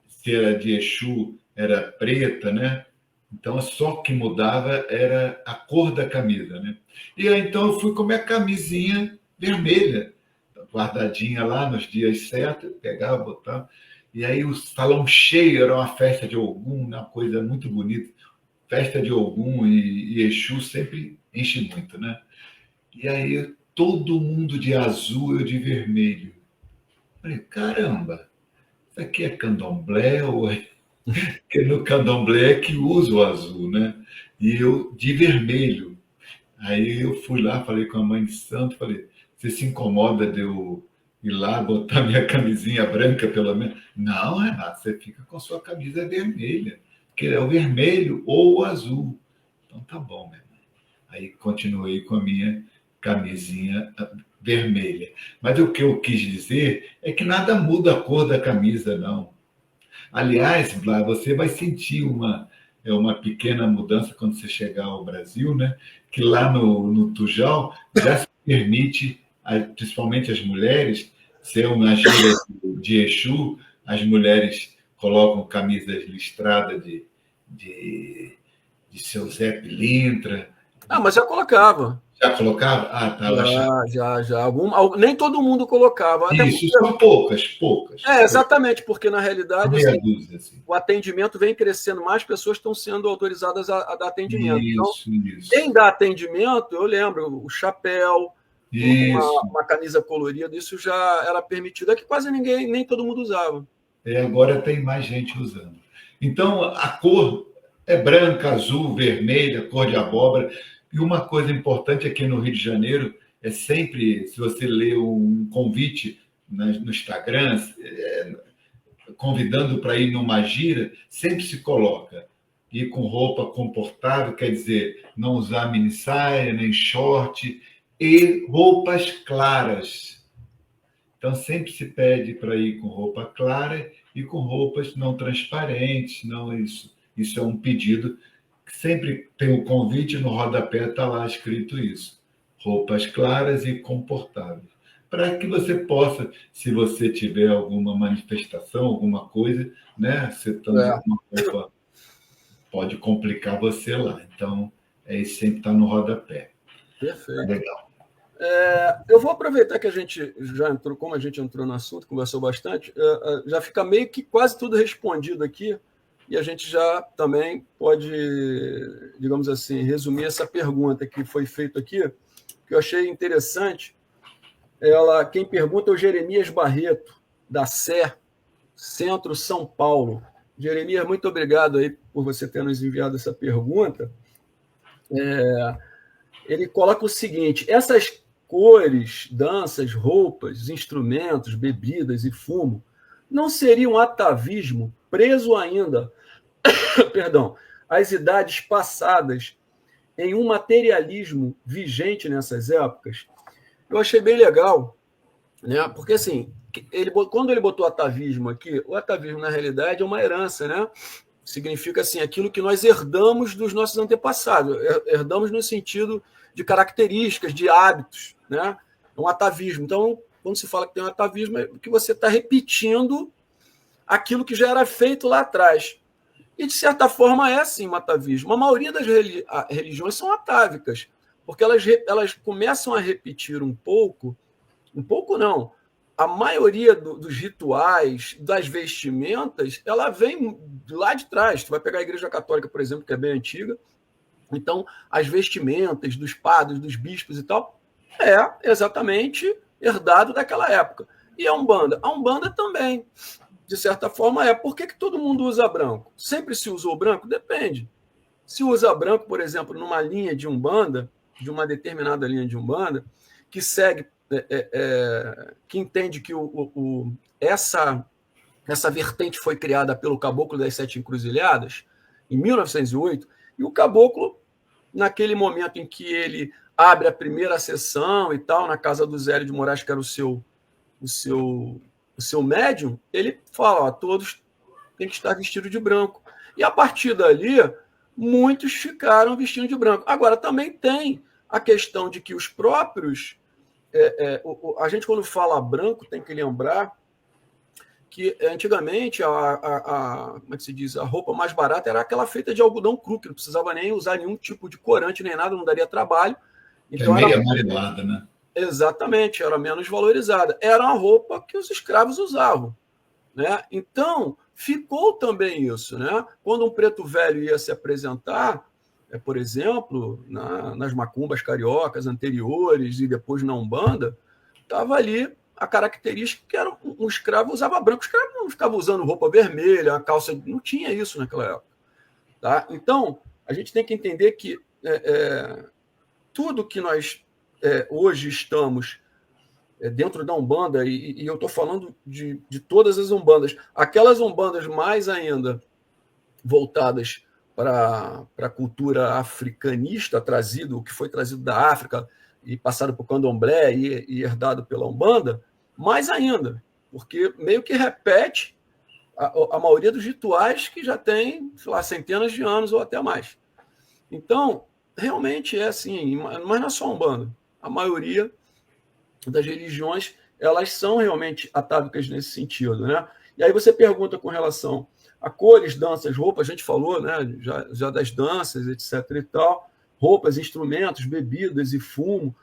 se era de Exu, era preta, né? Então, só que mudava era a cor da camisa, né? E aí, então, eu fui com minha camisinha vermelha, guardadinha lá nos dias certos, pegava, botava. E aí, o salão cheio, era uma festa de Ogum, uma coisa muito bonita. Festa de Ogum e Exu sempre enche muito, né? E aí, todo mundo de azul e eu de vermelho. Falei, caramba, isso aqui é candomblé ou é... Porque no candomblé é que usa o azul, né? E eu de vermelho. Aí eu fui lá, falei com a mãe de santo, falei, você se incomoda de eu ir lá botar minha camisinha branca, pelo menos. Não, Renato, você fica com a sua camisa vermelha, que é o vermelho ou o azul. Então tá bom, meu irmão. Aí continuei com a minha camisinha vermelha. Mas o que eu quis dizer é que nada muda a cor da camisa, não. Aliás, Blá, você vai sentir uma pequena mudança quando você chegar ao Brasil, né? Que lá no Tujal já se permite, principalmente as mulheres, ser uma gira de Exu, as mulheres colocam camisas listradas de seu Zé Pilintra. Ah, mas já colocava. Já colocava? Ah, tá. Já. Nem todo mundo colocava. Até Isso, porque... são poucas. Exatamente, porque na realidade Meia dúzia, assim. o atendimento vem crescendo, mais pessoas estão sendo autorizadas a dar atendimento. Isso. Quem dá atendimento, eu lembro, o chapéu, uma camisa colorida, isso já era permitido. É que quase ninguém, nem todo mundo usava. Agora tem mais gente usando. Então, a cor é branca, azul, vermelha, cor de abóbora. E uma coisa importante aqui no Rio de Janeiro é sempre, se você lê um convite no Instagram, convidando para ir numa gira, sempre se coloca ir com roupa comportável, quer dizer, não usar mini saia, nem short, e roupas claras. Então, sempre se pede para ir com roupa clara e com roupas não transparentes, não isso. Isso é um pedido que sempre tem o convite, no rodapé está lá escrito isso. Roupas claras e confortáveis. Para que você possa, se você tiver alguma manifestação, alguma coisa, né? Você estando com uma roupa, pode complicar você lá. Então, isso sempre está no rodapé. Perfeito. Legal. Eu vou aproveitar que a gente já entrou, como a gente entrou no assunto, conversou bastante, já fica meio que quase tudo respondido aqui, e a gente já também pode, digamos assim, resumir essa pergunta que foi feita aqui, que eu achei interessante. Quem pergunta é o Jeremias Barreto, da Sé, Centro São Paulo. Jeremias, muito obrigado aí por você ter nos enviado essa pergunta. Ele coloca o seguinte: essas cores, danças, roupas, instrumentos, bebidas e fumo não seria um atavismo preso ainda, perdão, às idades passadas em um materialismo vigente nessas épocas? Eu achei bem legal, né? Porque assim, quando ele botou atavismo aqui, o atavismo na realidade é uma herança, né? Significa assim, aquilo que nós herdamos dos nossos antepassados, herdamos no sentido de características, de hábitos, né? É um atavismo. Então, quando se fala que tem um atavismo, é que você está repetindo aquilo que já era feito lá atrás. E, de certa forma, é sim um atavismo. A maioria das religiões são atávicas, porque elas começam a repetir um pouco não, a maioria dos rituais, das vestimentas, ela vem lá de trás. Tu vai pegar a Igreja Católica, por exemplo, que é bem antiga. Então, as vestimentas dos padres, dos bispos e tal, é exatamente herdado daquela época. E a Umbanda? A Umbanda também, de certa forma, é. Por que todo mundo usa branco? Sempre se usou branco? Depende. Se usa branco, por exemplo, numa linha de Umbanda, de uma determinada linha de Umbanda, que segue, que entende que essa vertente foi criada pelo Caboclo das Sete Encruzilhadas, em 1908, e o Caboclo, naquele momento em que ele abre a primeira sessão e tal, na casa do Zélio de Moraes, que era o seu médium, ele fala, todos têm que estar vestidos de branco. E a partir dali, muitos ficaram vestindo de branco. Agora, também tem a questão de que os próprios... a gente, quando fala branco, tem que lembrar que antigamente como é que se diz? A roupa mais barata era aquela feita de algodão cru, que não precisava nem usar nenhum tipo de corante nem nada, não daria trabalho. Então, meio amarelada, né? Exatamente, era menos valorizada. Era uma roupa que os escravos usavam, né? Então, ficou também isso, né? Quando um preto velho ia se apresentar, por exemplo, nas macumbas cariocas anteriores e depois na Umbanda, estava ali a característica que era um escravo usava branco. O escravo não ficava usando roupa vermelha, a calça... Não tinha isso naquela época. Tá? Então, a gente tem que entender que tudo que nós hoje estamos dentro da Umbanda, e eu estou falando de todas as Umbandas, aquelas Umbandas mais ainda voltadas para a cultura africanista, o que foi trazido da África e passado para o candomblé e herdado pela Umbanda, mais ainda, porque meio que repete a maioria dos rituais que já tem, sei lá, centenas de anos ou até mais. Então, realmente é assim, mas não é só a Umbanda. A maioria das religiões, elas são realmente atávicas nesse sentido, né? E aí você pergunta com relação a cores, danças, roupas, a gente falou, né, já das danças, etc. e tal, roupas, instrumentos, bebidas e fumo.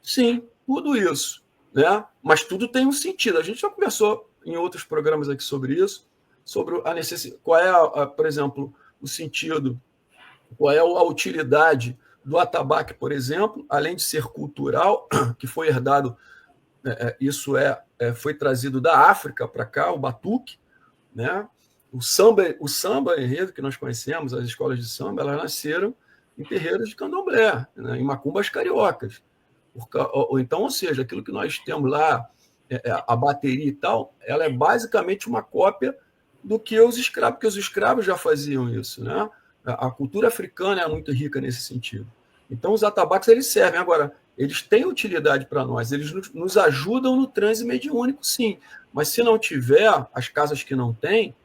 Sim, tudo isso, né? Mas tudo tem um sentido. A gente já conversou em outros programas aqui sobre isso, sobre a necessidade, qual é, por exemplo, o sentido, qual é a utilidade do atabaque, por exemplo, além de ser cultural, que foi herdado, isso foi trazido da África para cá, o batuque, né? O samba enredo que nós conhecemos, as escolas de samba, elas nasceram em terreiros de candomblé, né? Em macumbas cariocas. Então, ou seja, aquilo que nós temos lá, a bateria e tal, ela é basicamente uma cópia do que os escravos, porque os escravos já faziam isso, né? A cultura africana é muito rica nesse sentido. Então, os atabaques, eles servem. Agora, eles têm utilidade para nós, eles nos ajudam no transe mediúnico, sim. Mas se não tiver, as casas que não têm,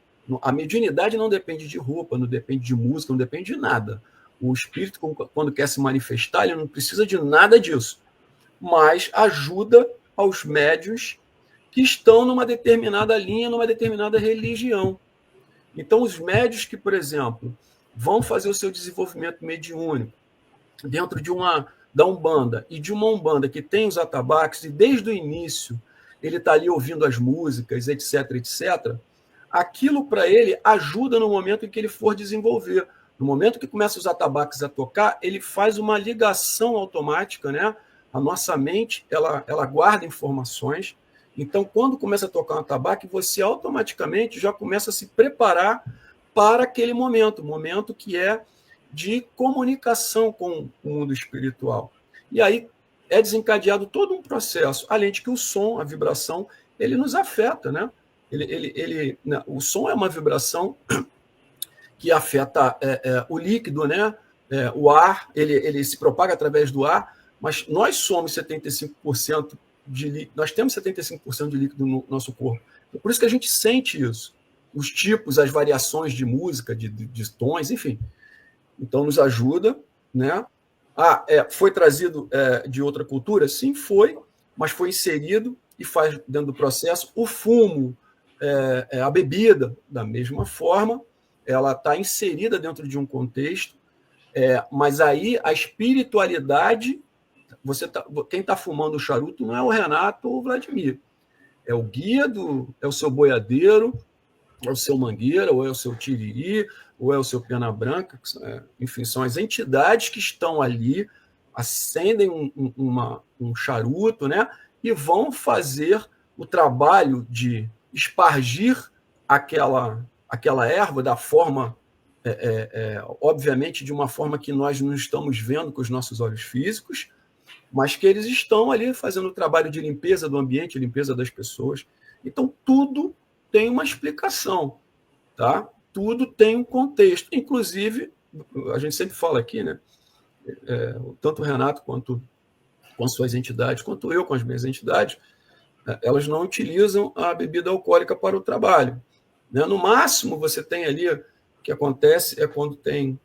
a mediunidade não depende de roupa, não depende de música, não depende de nada. O espírito, quando quer se manifestar, ele não precisa de nada disso, mas ajuda aos médiuns que estão numa determinada linha, numa determinada religião. Então, os médiuns que, por exemplo, vão fazer o seu desenvolvimento mediúnico dentro da Umbanda, e de uma Umbanda que tem os atabaques, e desde o início ele está ali ouvindo as músicas, etc., etc., aquilo para ele ajuda no momento em que ele for desenvolver. No momento que começa os atabaques a tocar, ele faz uma ligação automática, né? A nossa mente, ela guarda informações. Então, quando começa a tocar um atabaque, você automaticamente já começa a se preparar para aquele momento que é de comunicação com o mundo espiritual. E aí é desencadeado todo um processo, além de que o som, a vibração, ele nos afeta, né? O som é uma vibração que afeta o líquido, né? O ar, ele se propaga através do ar, mas nós somos 75% de líquido, nós temos 75% de líquido no nosso corpo. Por isso que a gente sente isso. Os tipos, as variações de música, de tons, enfim. Então, nos ajuda, né? Foi trazido de outra cultura? Sim, foi, mas foi inserido e faz dentro do processo. O fumo, a bebida, da mesma forma, ela está inserida dentro de um contexto, mas aí a espiritualidade, quem está fumando o charuto não é o Renato ou o Vladimir, é o guia, é o seu boiadeiro, é o seu mangueira, ou é o seu tiriri, ou é o seu pena branca, enfim, são as entidades que estão ali, acendem um charuto, né, e vão fazer o trabalho de espargir aquela erva da forma, obviamente, de uma forma que nós não estamos vendo com os nossos olhos físicos, mas que eles estão ali fazendo o trabalho de limpeza do ambiente, limpeza das pessoas. Então, tudo tem uma explicação, tá? Tudo tem um contexto. Inclusive, a gente sempre fala aqui, né? Tanto o Renato quanto com suas entidades, quanto eu com as minhas entidades, elas não utilizam a bebida alcoólica para o trabalho, né? No máximo, você tem ali, o que acontece é quando tem,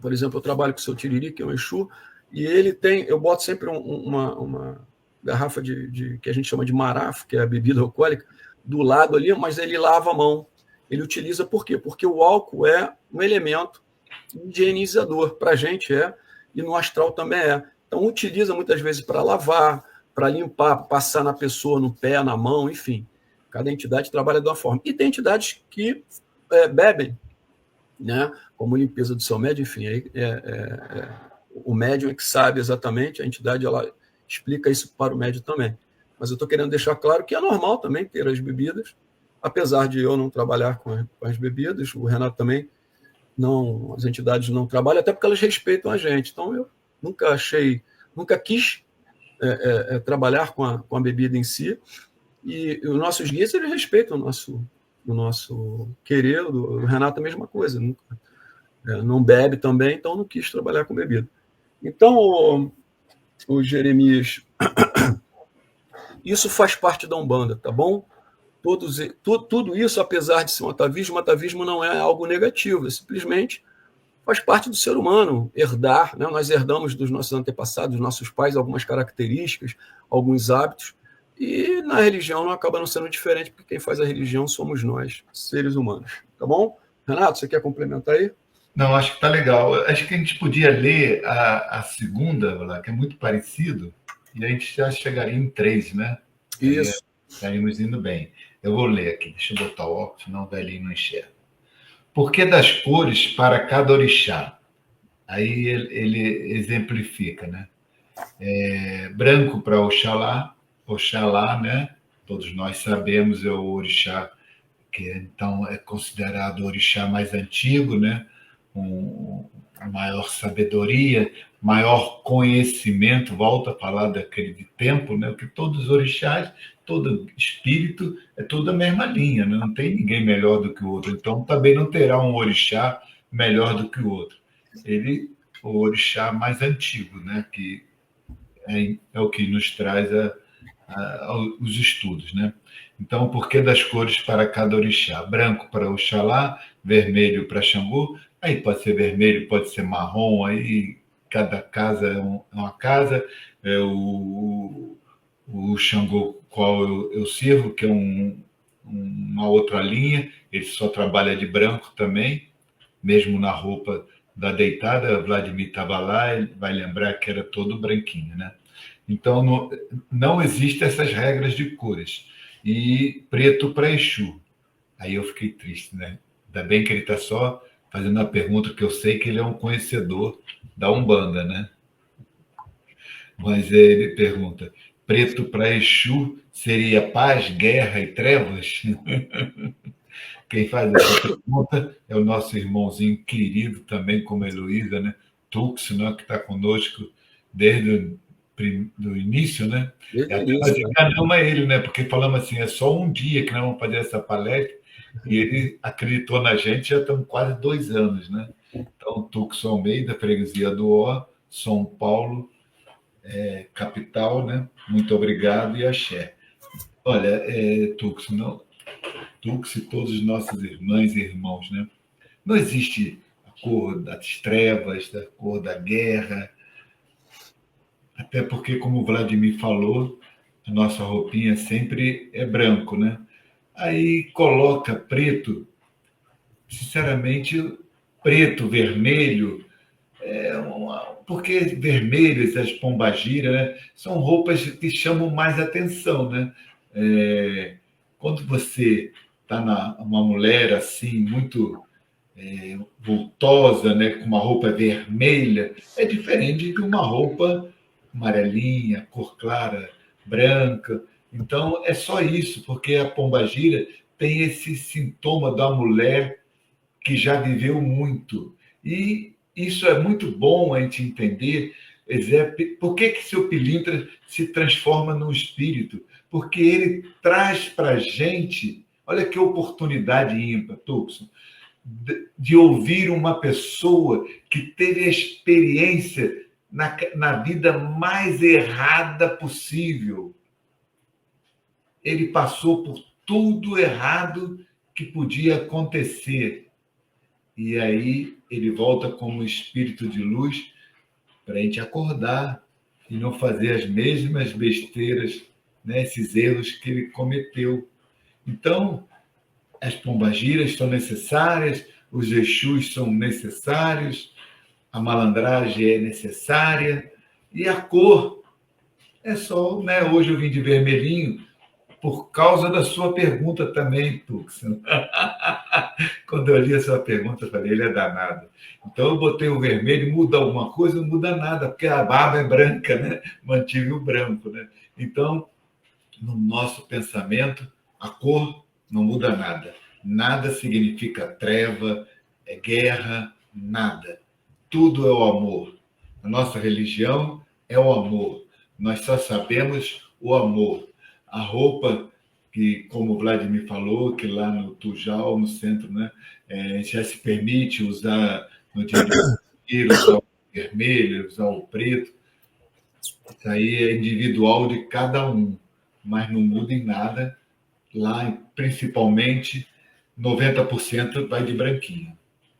por exemplo, eu trabalho com o seu Tiriri, que é um Exu, e ele tem, eu boto sempre uma garrafa que a gente chama de marafo, que é a bebida alcoólica, do lado ali, mas ele lava a mão. Ele utiliza por quê? Porque o álcool é um elemento higienizador, para a gente e no astral também é. Então, utiliza muitas vezes para lavar, para limpar, passar na pessoa, no pé, na mão, enfim. Cada entidade trabalha de uma forma. E tem entidades que bebem, né? Como limpeza do seu médium, enfim. O médium é que sabe exatamente, a entidade ela explica isso para o médium também. Mas eu estou querendo deixar claro que é normal também ter as bebidas, apesar de eu não trabalhar com as bebidas, o Renato também não, as entidades não trabalham, até porque elas respeitam a gente. Então, eu nunca quis trabalhar com a bebida em si, e os nossos guias, eles respeitam o nosso querer. O Renato, a mesma coisa, não bebe também, então não quis trabalhar com bebida. Então, o Jeremias, isso faz parte da Umbanda, tá bom? Tudo isso, apesar de ser um atavismo, o atavismo não é algo negativo, simplesmente faz parte do ser humano herdar, né? Nós herdamos dos nossos antepassados, dos nossos pais, algumas características, alguns hábitos, e na religião não acaba não sendo diferente, porque quem faz a religião somos nós, seres humanos. Tá bom? Renato, você quer complementar aí? Não, acho que está legal. Acho que a gente podia ler a segunda, que é muito parecido, e a gente já chegaria em 3, né? Isso. Aí, estaríamos indo bem. Eu vou ler aqui, deixa eu botar o óculos, senão o velhinho não enxerga. Por que das cores para cada orixá? Aí ele exemplifica, né? Branco para Oxalá, Oxalá, né? Todos nós sabemos, é o orixá que então é considerado o orixá mais antigo, né? Maior sabedoria, maior conhecimento, volta a falar daquele de tempo, né? Que todos os orixás, todo espírito é toda a mesma linha, né? Não tem ninguém melhor do que o outro, então também não terá um orixá melhor do que o outro. O orixá mais antigo, né? Que é o que nos traz os estudos, né? Então, por que das cores para cada orixá? Branco para Oxalá, vermelho para Xangô, aí pode ser vermelho, pode ser marrom, aí cada casa é uma casa, o Xangô qual eu sirvo, que é uma outra linha, ele só trabalha de branco também, mesmo na roupa da deitada, Vladimir estava lá, ele vai lembrar que era todo branquinho, né? Então, não existem essas regras de cores. E preto para Exu. Aí eu fiquei triste, né? Ainda bem que ele está só fazendo uma pergunta, que eu sei que ele é um conhecedor da Umbanda, né? Mas ele pergunta, preto para Exu seria paz, guerra e trevas? Quem faz essa pergunta é o nosso irmãozinho querido também, como a Heloísa, né? Tux, né? Que está conosco desde do início, né? Até nós enganamos ele, né? Porque falamos assim, é só um dia que nós vamos fazer essa palestra, e ele acreditou na gente, já estamos quase 2 anos, né? Então, Tux Almeida, Freguesia do Ó, São Paulo, capital, né? Muito obrigado e axé. Olha, Tux e todos os nossos irmãs e irmãos, né? Não existe a cor das trevas, a cor da guerra, até porque, como o Vladimir falou, a nossa roupinha sempre é branco, né? Aí coloca preto, sinceramente, preto, vermelho, porque vermelhos, as pombagiras, né? São roupas que chamam mais atenção, né? Quando você está uma mulher assim, muito vultosa, né? Com uma roupa vermelha, é diferente de uma roupa amarelinha, cor clara, branca. Então, é só isso, porque a pombagira tem esse sintoma da mulher que já viveu muito. E isso é muito bom a gente entender. Por que seu pilintra se transforma num espírito? Porque ele traz para a gente, olha que oportunidade ímpar, Tucson, de ouvir uma pessoa que teve a experiência na vida mais errada possível. Ele passou por tudo errado que podia acontecer. E aí ele volta como espírito de luz para a gente acordar e não fazer as mesmas besteiras, né, esses erros que ele cometeu. Então, as pombagiras são necessárias, os Exus são necessários, a malandragem é necessária, e a cor é só, né? Hoje eu vim de vermelhinho por causa da sua pergunta também, Tuxan. Quando eu li a sua pergunta, eu falei, ele é danado. Então eu botei o vermelho, muda alguma coisa? Não muda nada, porque a barba é branca, né? Mantive o branco, né? Então, no nosso pensamento, a cor não muda nada. Nada significa treva, guerra, nada. Tudo é o amor. A nossa religião é o amor. Nós só sabemos o amor. A roupa que, como o Vladimir falou, que lá no Tujal, no centro, né, já se permite usar no dia de usar o vermelho, usar o preto. Isso aí é individual de cada um, mas não muda em nada. Lá, principalmente, 90% vai de branquinho,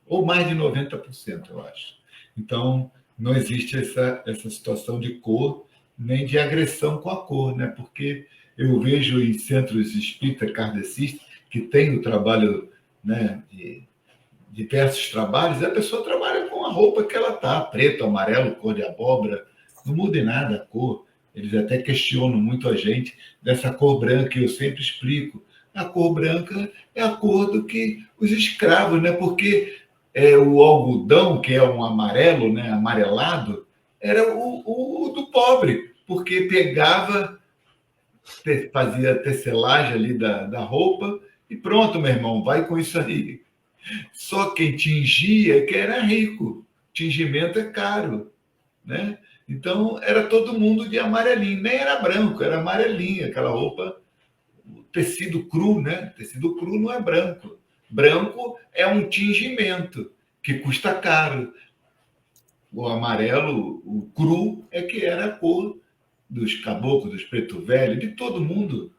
ou mais de 90%, eu acho. Então, não existe essa situação de cor, nem de agressão com a cor, né? Porque eu vejo em centros espírita kardecistas que tem o trabalho, né, de diversos trabalhos, a pessoa trabalha com a roupa que ela tá, preto, amarelo, cor de abóbora, não muda em nada a cor. Eles até questionam muito a gente dessa cor branca, e eu sempre explico. A cor branca é a cor do que os escravos, né? Porque o algodão, que é um amarelo, né, amarelado, era o do pobre, porque pegava, fazia a tecelagem ali da roupa e pronto, meu irmão, vai com isso aí. Só quem tingia que era rico. Tingimento é caro, né? Então era todo mundo de amarelinho, nem era branco, era amarelinho, aquela roupa, tecido cru, né? Tecido cru não é branco. Branco é um tingimento que custa caro. O amarelo, o cru, é que era a cor dos caboclos, dos preto velho, de todo mundo.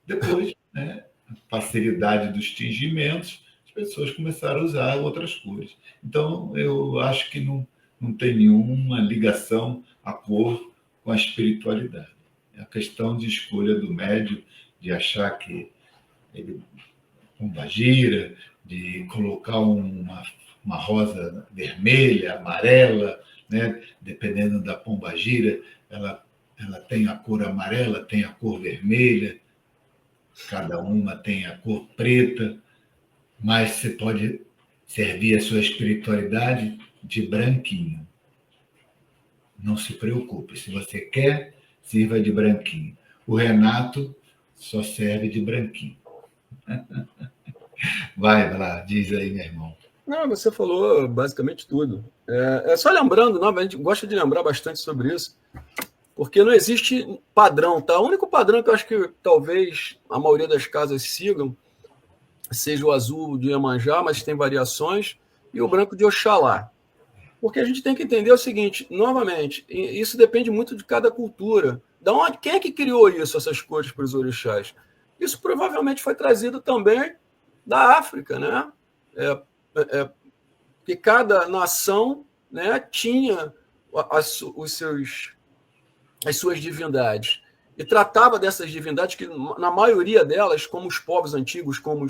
Depois, né, a facilidade dos tingimentos, as pessoas começaram a usar outras cores. Então, eu acho que não tem nenhuma ligação a cor com a espiritualidade. É a questão de escolha do médium, de achar que ele pombagira, de colocar uma rosa vermelha, amarela, né? Dependendo da pombagira, ela tem a cor amarela, tem a cor vermelha, cada uma tem a cor preta, mas você pode servir a sua espiritualidade de branquinho. Não se preocupe, se você quer, sirva de branquinho. O Renato só serve de branquinho. Vai lá, diz aí, meu irmão. Não, você falou basicamente tudo. Só lembrando, não, a gente gosta de lembrar bastante sobre isso, porque não existe padrão, tá? O único padrão que eu acho que talvez a maioria das casas sigam seja o azul de Iemanjá, mas tem variações, e o branco de Oxalá. Porque a gente tem que entender o seguinte, novamente, isso depende muito de cada cultura. Quem é que criou isso, essas cores para os orixás? Isso provavelmente foi trazido também da África, né? Que cada nação, né, tinha as suas divindades e tratava dessas divindades que, na maioria delas, como os povos antigos, como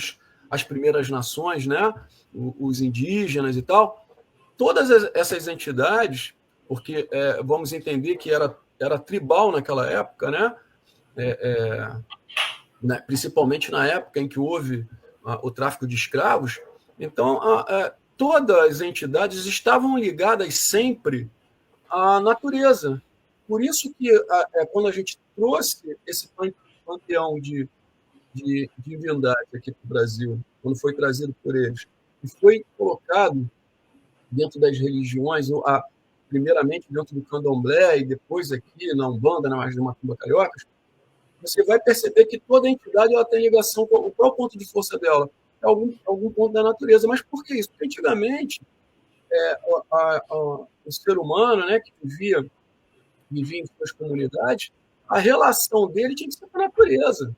as primeiras nações, né, os indígenas e tal, todas essas entidades, porque vamos entender que era tribal naquela época, né, principalmente na época em que houve o tráfico de escravos, então todas as entidades estavam ligadas sempre à natureza. Por isso que quando a gente trouxe esse panteão de divindade aqui para o Brasil, quando foi trazido por eles, e foi colocado dentro das religiões, primeiramente dentro do candomblé e depois aqui na Umbanda, na mais de Macumba Cariocas, você vai perceber que toda entidade ela tem ligação com qual ponto de força dela? É algum ponto da natureza. Mas por que isso? Porque antigamente o ser humano, né, que vivia em suas comunidades, a relação dele tinha que ser com a natureza.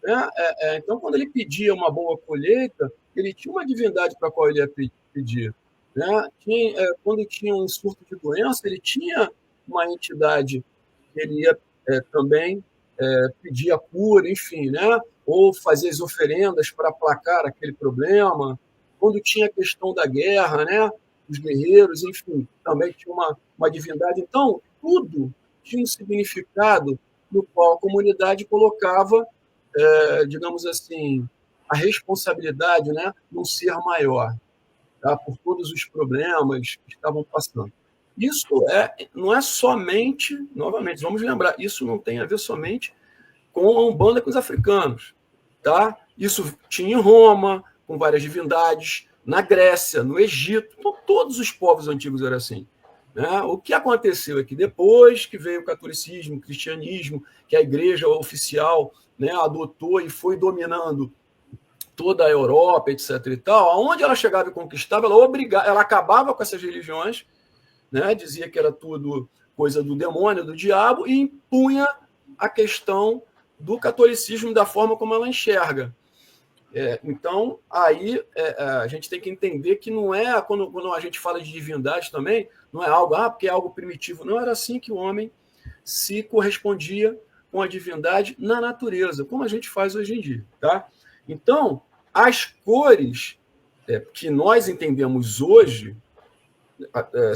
Né? Então, quando ele pedia uma boa colheita, ele tinha uma divindade para a qual ele ia pedir. Né? Quando tinha um surto de doença, ele tinha uma entidade que ele ia também pedir a cura, enfim, né? Ou fazer as oferendas para aplacar aquele problema. Quando tinha a questão da guerra, né? Os guerreiros, enfim, também tinha uma divindade. Então, tudo tinha um significado no qual a comunidade colocava, digamos assim, a responsabilidade, né, num ser maior, tá? Por todos os problemas que estavam passando. Isso não é somente, novamente, vamos lembrar, isso não tem a ver somente com a Umbanda, com os africanos. Tá? Isso tinha em Roma, com várias divindades, na Grécia, no Egito, então, todos os povos antigos eram assim. Né? O que aconteceu é que depois que veio o catolicismo, o cristianismo, que a igreja oficial, né, adotou e foi dominando toda a Europa, etc. e tal, aonde ela chegava e conquistava, ela acabava com essas religiões, né, dizia que era tudo coisa do demônio, do diabo, e impunha a questão do catolicismo da forma como ela enxerga. Então, aí a gente tem que entender que não é, quando a gente fala de divindade também, não é algo, porque é algo primitivo. Não era assim que o homem se correspondia com a divindade na natureza, como a gente faz hoje em dia. Tá? Então, as cores que nós entendemos hoje,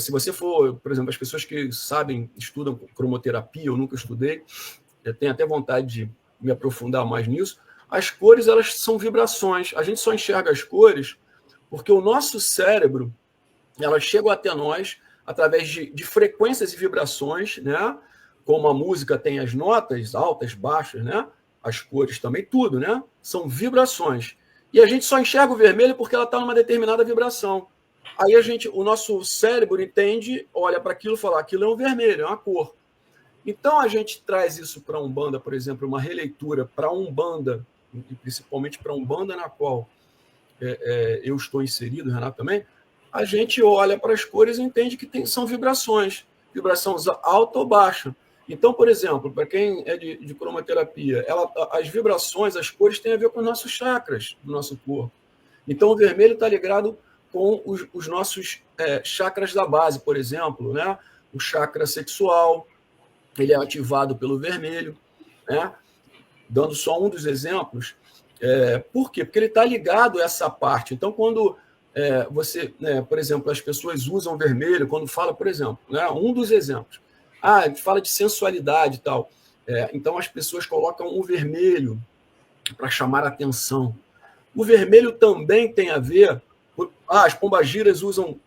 se você for, por exemplo, as pessoas que sabem, estudam cromoterapia, eu nunca estudei, eu tenho até vontade de me aprofundar mais nisso, as cores, elas são vibrações. A gente só enxerga as cores porque o nosso cérebro, elas chegam até nós através de frequências e vibrações, né? Como a música tem as notas altas, baixas, né? As cores também, tudo, né? São vibrações. E a gente só enxerga o vermelho porque ela está numa determinada vibração. Aí o nosso cérebro entende, olha para aquilo e fala, aquilo é um vermelho, é uma cor. Então a gente traz isso para a Umbanda, por exemplo, uma releitura para a Umbanda, e principalmente para a Umbanda na qual eu estou inserido, Renato também, a gente olha para as cores e entende que são vibrações, vibrações alta ou baixa. Então, por exemplo, para quem é de cromoterapia, as vibrações, as cores têm a ver com os nossos chakras do nosso corpo. Então, o vermelho está ligado com os nossos chakras da base, por exemplo, né? O chakra sexual, ele é ativado pelo vermelho, né? Dando só um dos exemplos. Por quê? Porque ele está ligado a essa parte. Então, quando você, por exemplo, as pessoas usam vermelho, quando fala, por exemplo, né, um dos exemplos, fala de sensualidade e tal. Então, as pessoas colocam o vermelho para chamar a atenção. O vermelho também tem a ver... as pombagiras usam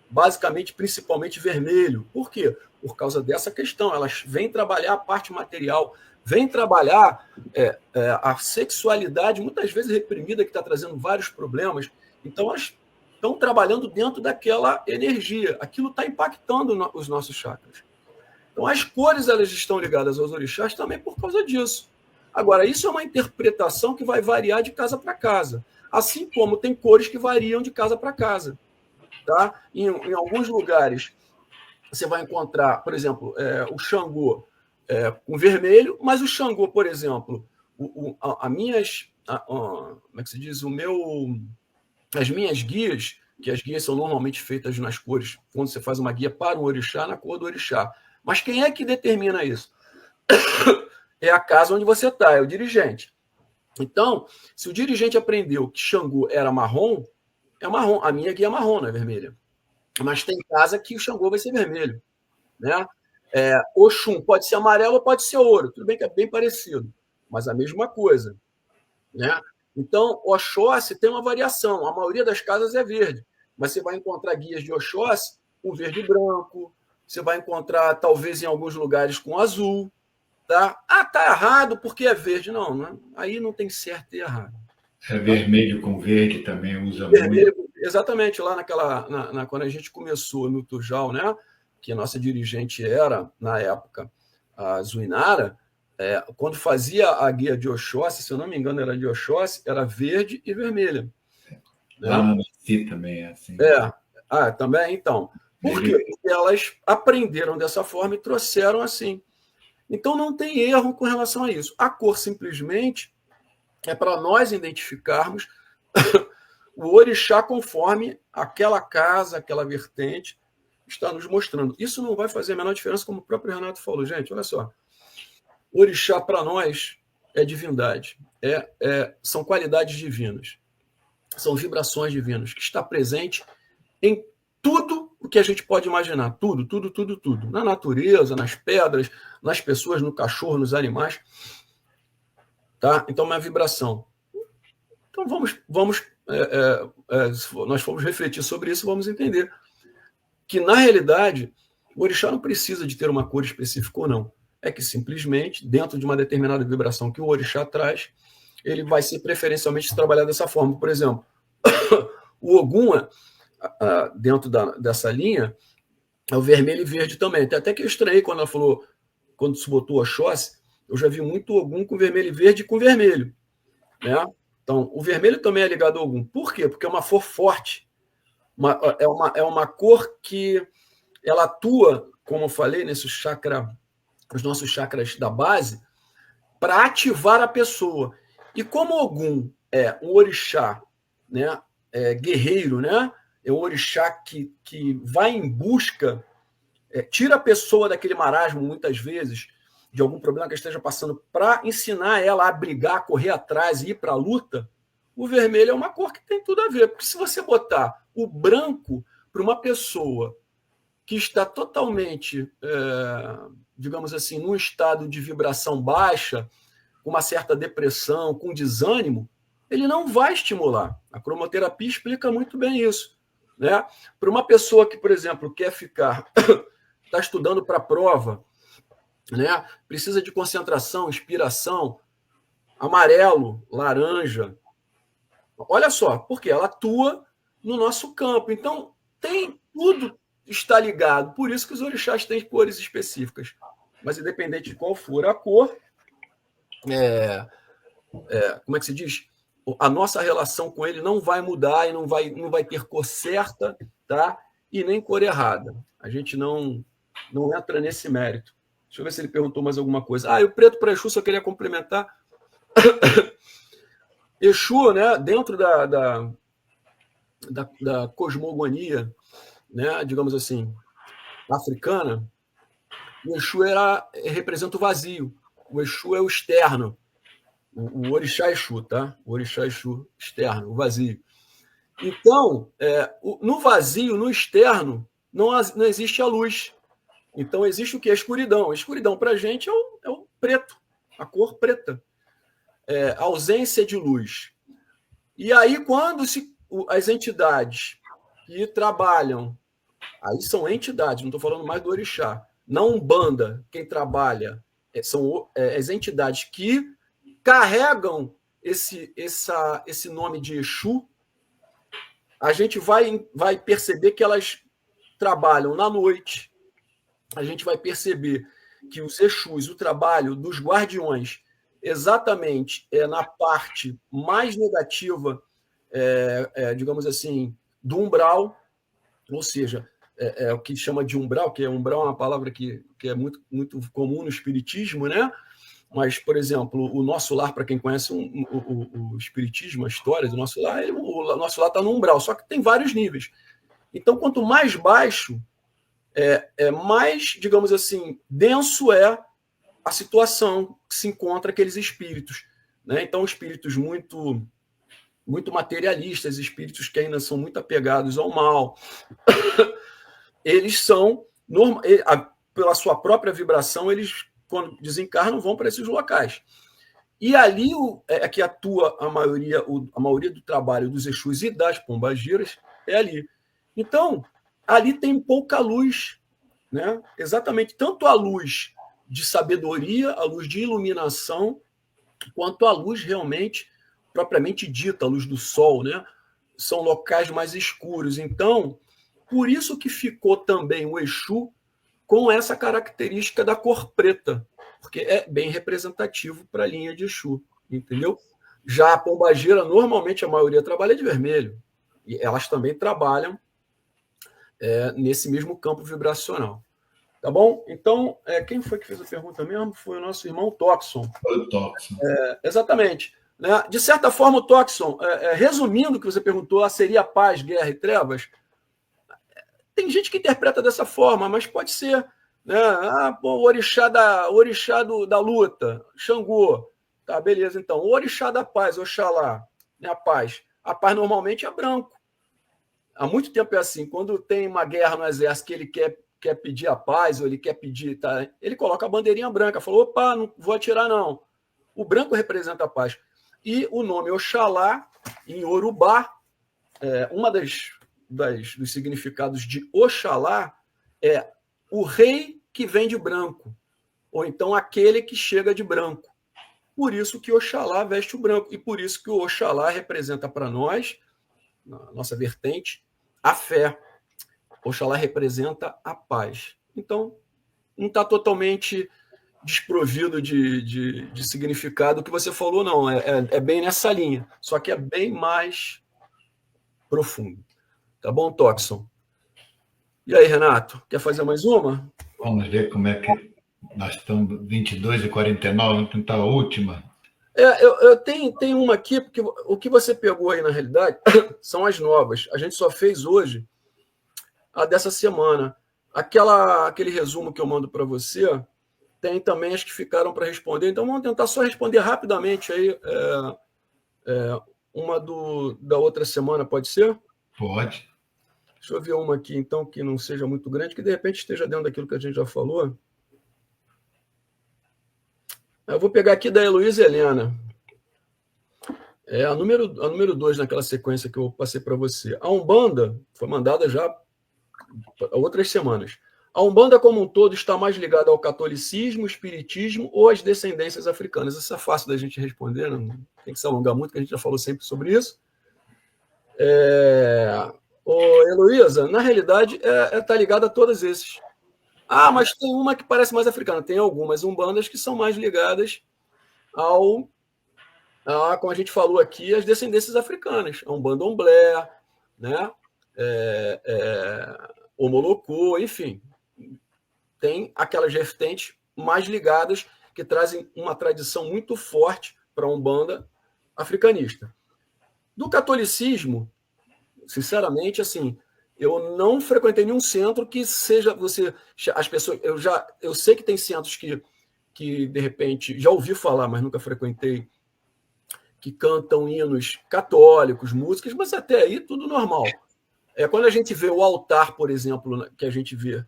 basicamente, principalmente vermelho. Por quê? Por causa dessa questão. Elas vêm trabalhar a parte material, vêm trabalhar a sexualidade, muitas vezes reprimida, que está trazendo vários problemas. Então, elas estão trabalhando dentro daquela energia. Aquilo está impactando os nossos chakras. Então, as cores, elas estão ligadas aos orixás também por causa disso. Agora, isso é uma interpretação que vai variar de casa para casa. Assim como tem cores que variam de casa para casa. Tá? Em alguns lugares, você vai encontrar, por exemplo, o Xangô com vermelho, mas o Xangô, por exemplo, como é que se diz? As minhas guias, que as guias são normalmente feitas nas cores, quando você faz uma guia para um orixá, na cor do orixá. Mas quem é que determina isso? É a casa onde você está, é o dirigente. Então, se o dirigente aprendeu que Xangô era marrom, é marrom. A minha guia é marrom, não é vermelha. Mas tem casa que o Xangô vai ser vermelho. Né? Oxum pode ser amarelo ou pode ser ouro. Tudo bem que é bem parecido, mas a mesma coisa. Né? Então, Oxóssi tem uma variação. A maioria das casas é verde. Mas você vai encontrar guias de Oxóssi com verde e branco. Você vai encontrar, talvez, em alguns lugares com azul. Tá? Tá errado porque é verde. Não, aí não tem certo e errado. Vermelho com verde também usa vermelho, muito. Exatamente, lá quando a gente começou no Tujal, né, que a nossa dirigente era, na época, a Zuinara, quando fazia a guia de Oxóssi, se eu não me engano era de Oxóssi, era verde e vermelha. Lá na Messi também é assim. Também, então. Por quê? Porque elas aprenderam dessa forma e trouxeram assim. Então, não tem erro com relação a isso. A cor, simplesmente, é para nós identificarmos o orixá conforme aquela casa, aquela vertente está nos mostrando. Isso não vai fazer a menor diferença, como o próprio Renato falou. Gente, olha só. Orixá, para nós, é divindade. São qualidades divinas. São vibrações divinas, que está presente em tudo o que a gente pode imaginar. Tudo, tudo, tudo, tudo. Na natureza, nas pedras, nas pessoas, no cachorro, nos animais. Tá? Então, é uma vibração. Então, nós fomos refletir sobre isso, vamos entender que, na realidade, o orixá não precisa de ter uma cor específica ou não. É que, simplesmente, dentro de uma determinada vibração que o orixá traz, ele vai ser preferencialmente trabalhado dessa forma. Por exemplo, o Ogum, dentro dessa linha, É o vermelho e verde também. Até que eu estranhei quando ela falou, quando se botou Oxóssi, eu já vi muito Ogum com vermelho e verde e com vermelho, né? Então, o vermelho também é ligado ao Ogum. Por quê? Porque é uma cor forte. É uma cor que ela atua, como eu falei, nesse chakra, os nossos chakras da base, para ativar a pessoa. E como Ogum é um orixá, né, guerreiro, né, é um orixá que vai em busca, tira a pessoa daquele marasmo, muitas vezes, de algum problema que esteja passando, para ensinar ela a brigar, a correr atrás e ir para a luta, o vermelho é uma cor que tem tudo a ver. Porque se você botar o branco para uma pessoa que está totalmente, digamos assim, num estado de vibração baixa, com uma certa depressão, com desânimo, ele não vai estimular. A cromoterapia explica muito bem isso, né? Para uma pessoa que, por exemplo, quer ficar, está estudando para a prova, né? Precisa de concentração, inspiração, amarelo, laranja. Olha só, porque ela atua no nosso campo. Então, tudo está ligado. Por isso que os orixás têm cores específicas. Mas, independente de qual for a cor, como é que se diz? A nossa relação com ele não vai mudar e não vai ter cor certa, tá? E nem cor errada. A gente não entra nesse mérito. Deixa eu ver se ele perguntou mais alguma coisa. E o preto para Exu, só queria complementar. Exu, né, dentro da cosmogonia, né, digamos assim, africana, o Exu representa o vazio. O Exu é o externo. O orixá Exu, tá? O orixá Exu externo, o vazio. Então, no vazio, no externo, não existe a luz. Então, existe o que? A escuridão. A escuridão, para a gente, é o preto, a cor preta. A ausência de luz. E aí, quando as entidades que trabalham, aí são entidades, não estou falando mais do orixá, na Umbanda, quem trabalha são as entidades que carregam esse nome de Exu, a gente vai perceber que elas trabalham na noite, a gente vai perceber que os Exus, o trabalho dos guardiões, exatamente na parte mais negativa, digamos assim, do umbral, ou seja, o que chama de umbral, que umbral é uma palavra que é muito, muito comum no espiritismo, né? Mas, por exemplo, o nosso lar, para quem conhece o espiritismo, a história do nosso lar, o nosso lar está no umbral, só que tem vários níveis. Então, quanto mais baixo, mais, digamos assim, denso é a situação que se encontra aqueles espíritos, né? Então, espíritos muito, muito materialistas, espíritos que ainda são muito apegados ao mal, eles são, pela sua própria vibração, eles, quando desencarnam, vão para esses locais. E ali é que atua a maioria do trabalho dos Exus e das pombagiras, é ali. Então, ali tem pouca luz, né? Exatamente, tanto a luz de sabedoria, a luz de iluminação, quanto a luz realmente, propriamente dita, a luz do sol, né? São locais mais escuros. Então, por isso que ficou também o Exu com essa característica da cor preta, porque é bem representativo para a linha de Exu, entendeu? Já a pombagira, normalmente a maioria trabalha de vermelho, e elas também trabalham nesse mesmo campo vibracional. Tá bom? Então, quem foi que fez a pergunta mesmo? Foi o nosso irmão Toxon. Foi o Toxon. Exatamente. Né? De certa forma, o Toxon, resumindo o que você perguntou, seria paz, guerra e trevas? Tem gente que interpreta dessa forma, mas pode ser, né? O orixá da luta, Xangô. Tá, beleza, então. O orixá da paz, Oxalá, né? A paz. A paz normalmente é branco. Há muito tempo é assim. Quando tem uma guerra no exército que ele quer pedir a paz, ou ele quer pedir, tá? Ele coloca a bandeirinha branca. Falou, opa, não vou atirar, não. O branco representa a paz. E o nome Oxalá, em Yorubá, uma dos significados de Oxalá é o rei que vem de branco, ou então aquele que chega de branco. Por isso que Oxalá veste o branco, e por isso que o Oxalá representa para nós, na nossa vertente, a fé. Oxalá representa a paz. Então, não está totalmente desprovido de significado o que você falou, não. É bem nessa linha, só que é bem mais profundo. Tá bom, Toxon? E aí, Renato, quer fazer mais uma? Vamos ver como é que nós estamos, 22h49, vamos tentar a última. Eu tenho uma aqui, porque o que você pegou aí, na realidade, são as novas. A gente só fez hoje a dessa semana. Aquele resumo que eu mando para você, tem também as que ficaram para responder. Então, vamos tentar só responder rapidamente aí uma da outra semana, pode ser? Pode. Deixa eu ver uma aqui, então, que não seja muito grande, que de repente esteja dentro daquilo que a gente já falou. Eu vou pegar aqui da Heloísa Helena. A número 2 naquela sequência que eu passei para você. A Umbanda foi mandada já há outras semanas. A Umbanda como um todo está mais ligada ao catolicismo, espiritismo ou às descendências africanas? Isso é fácil da gente responder, não tem que se alongar muito, que a gente já falou sempre sobre isso. Heloísa, na realidade, está ligada a todos esses. Mas tem uma que parece mais africana. Tem algumas umbandas que são mais ligadas como a gente falou aqui, as descendências africanas. A Umbanda Omblé, né? Omolocô, enfim. Tem aquelas vertentes mais ligadas que trazem uma tradição muito forte para a Umbanda africanista. Do catolicismo, sinceramente, assim, eu não frequentei nenhum centro que seja as pessoas. Eu sei que tem centros que de repente já ouvi falar, mas nunca frequentei, que cantam hinos católicos, músicas, mas até aí tudo normal. Quando a gente vê o altar, por exemplo, que a gente vê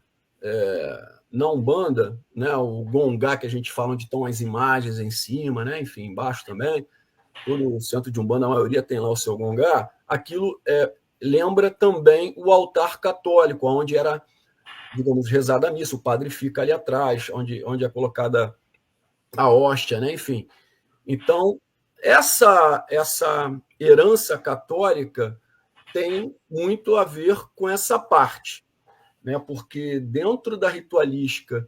na Umbanda, né, o gongá que a gente fala, onde estão as imagens em cima, né, enfim, embaixo também, todo centro de Umbanda, a maioria tem lá o seu gongá, aquilo lembra também o altar católico, onde era, digamos, rezada a missa, o padre fica ali atrás, onde é colocada a hóstia, né, enfim. Então, essa herança católica tem muito a ver com essa parte, né? Porque dentro da ritualística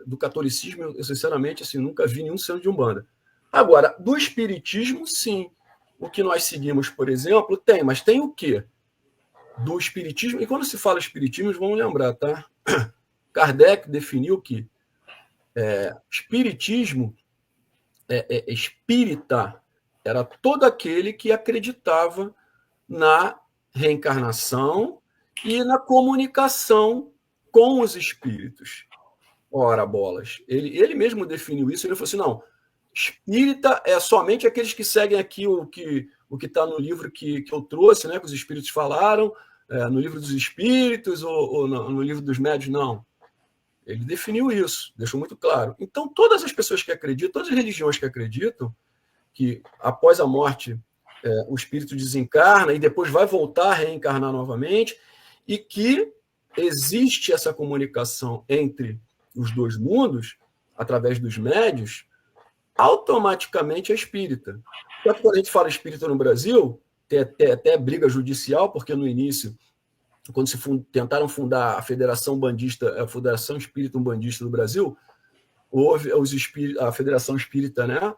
do catolicismo, eu sinceramente assim, nunca vi nenhum centro de Umbanda. Agora, do espiritismo, sim. O que nós seguimos, por exemplo, tem, mas tem o quê? Do espiritismo, e quando se fala espiritismo, vamos lembrar, tá? Kardec definiu que espiritismo espírita era todo aquele que acreditava na reencarnação e na comunicação com os espíritos. Ora, bolas. Ele mesmo definiu isso, ele falou assim, não, espírita é somente aqueles que seguem aqui o que está no livro que eu trouxe, né, que os espíritos falaram, no livro dos espíritos ou no livro dos médiuns, não. Ele definiu isso, deixou muito claro. Então, todas as pessoas que acreditam, todas as religiões que acreditam que após a morte o espírito desencarna e depois vai voltar a reencarnar novamente e que existe essa comunicação entre os dois mundos, através dos médiuns, automaticamente é espírita. Só que quando a gente fala espírita no Brasil, tem até briga judicial, porque no início, quando tentaram fundar a Federação Bandista, a Federação Espírita Umbandista do Brasil, houve a Federação Espírita, né,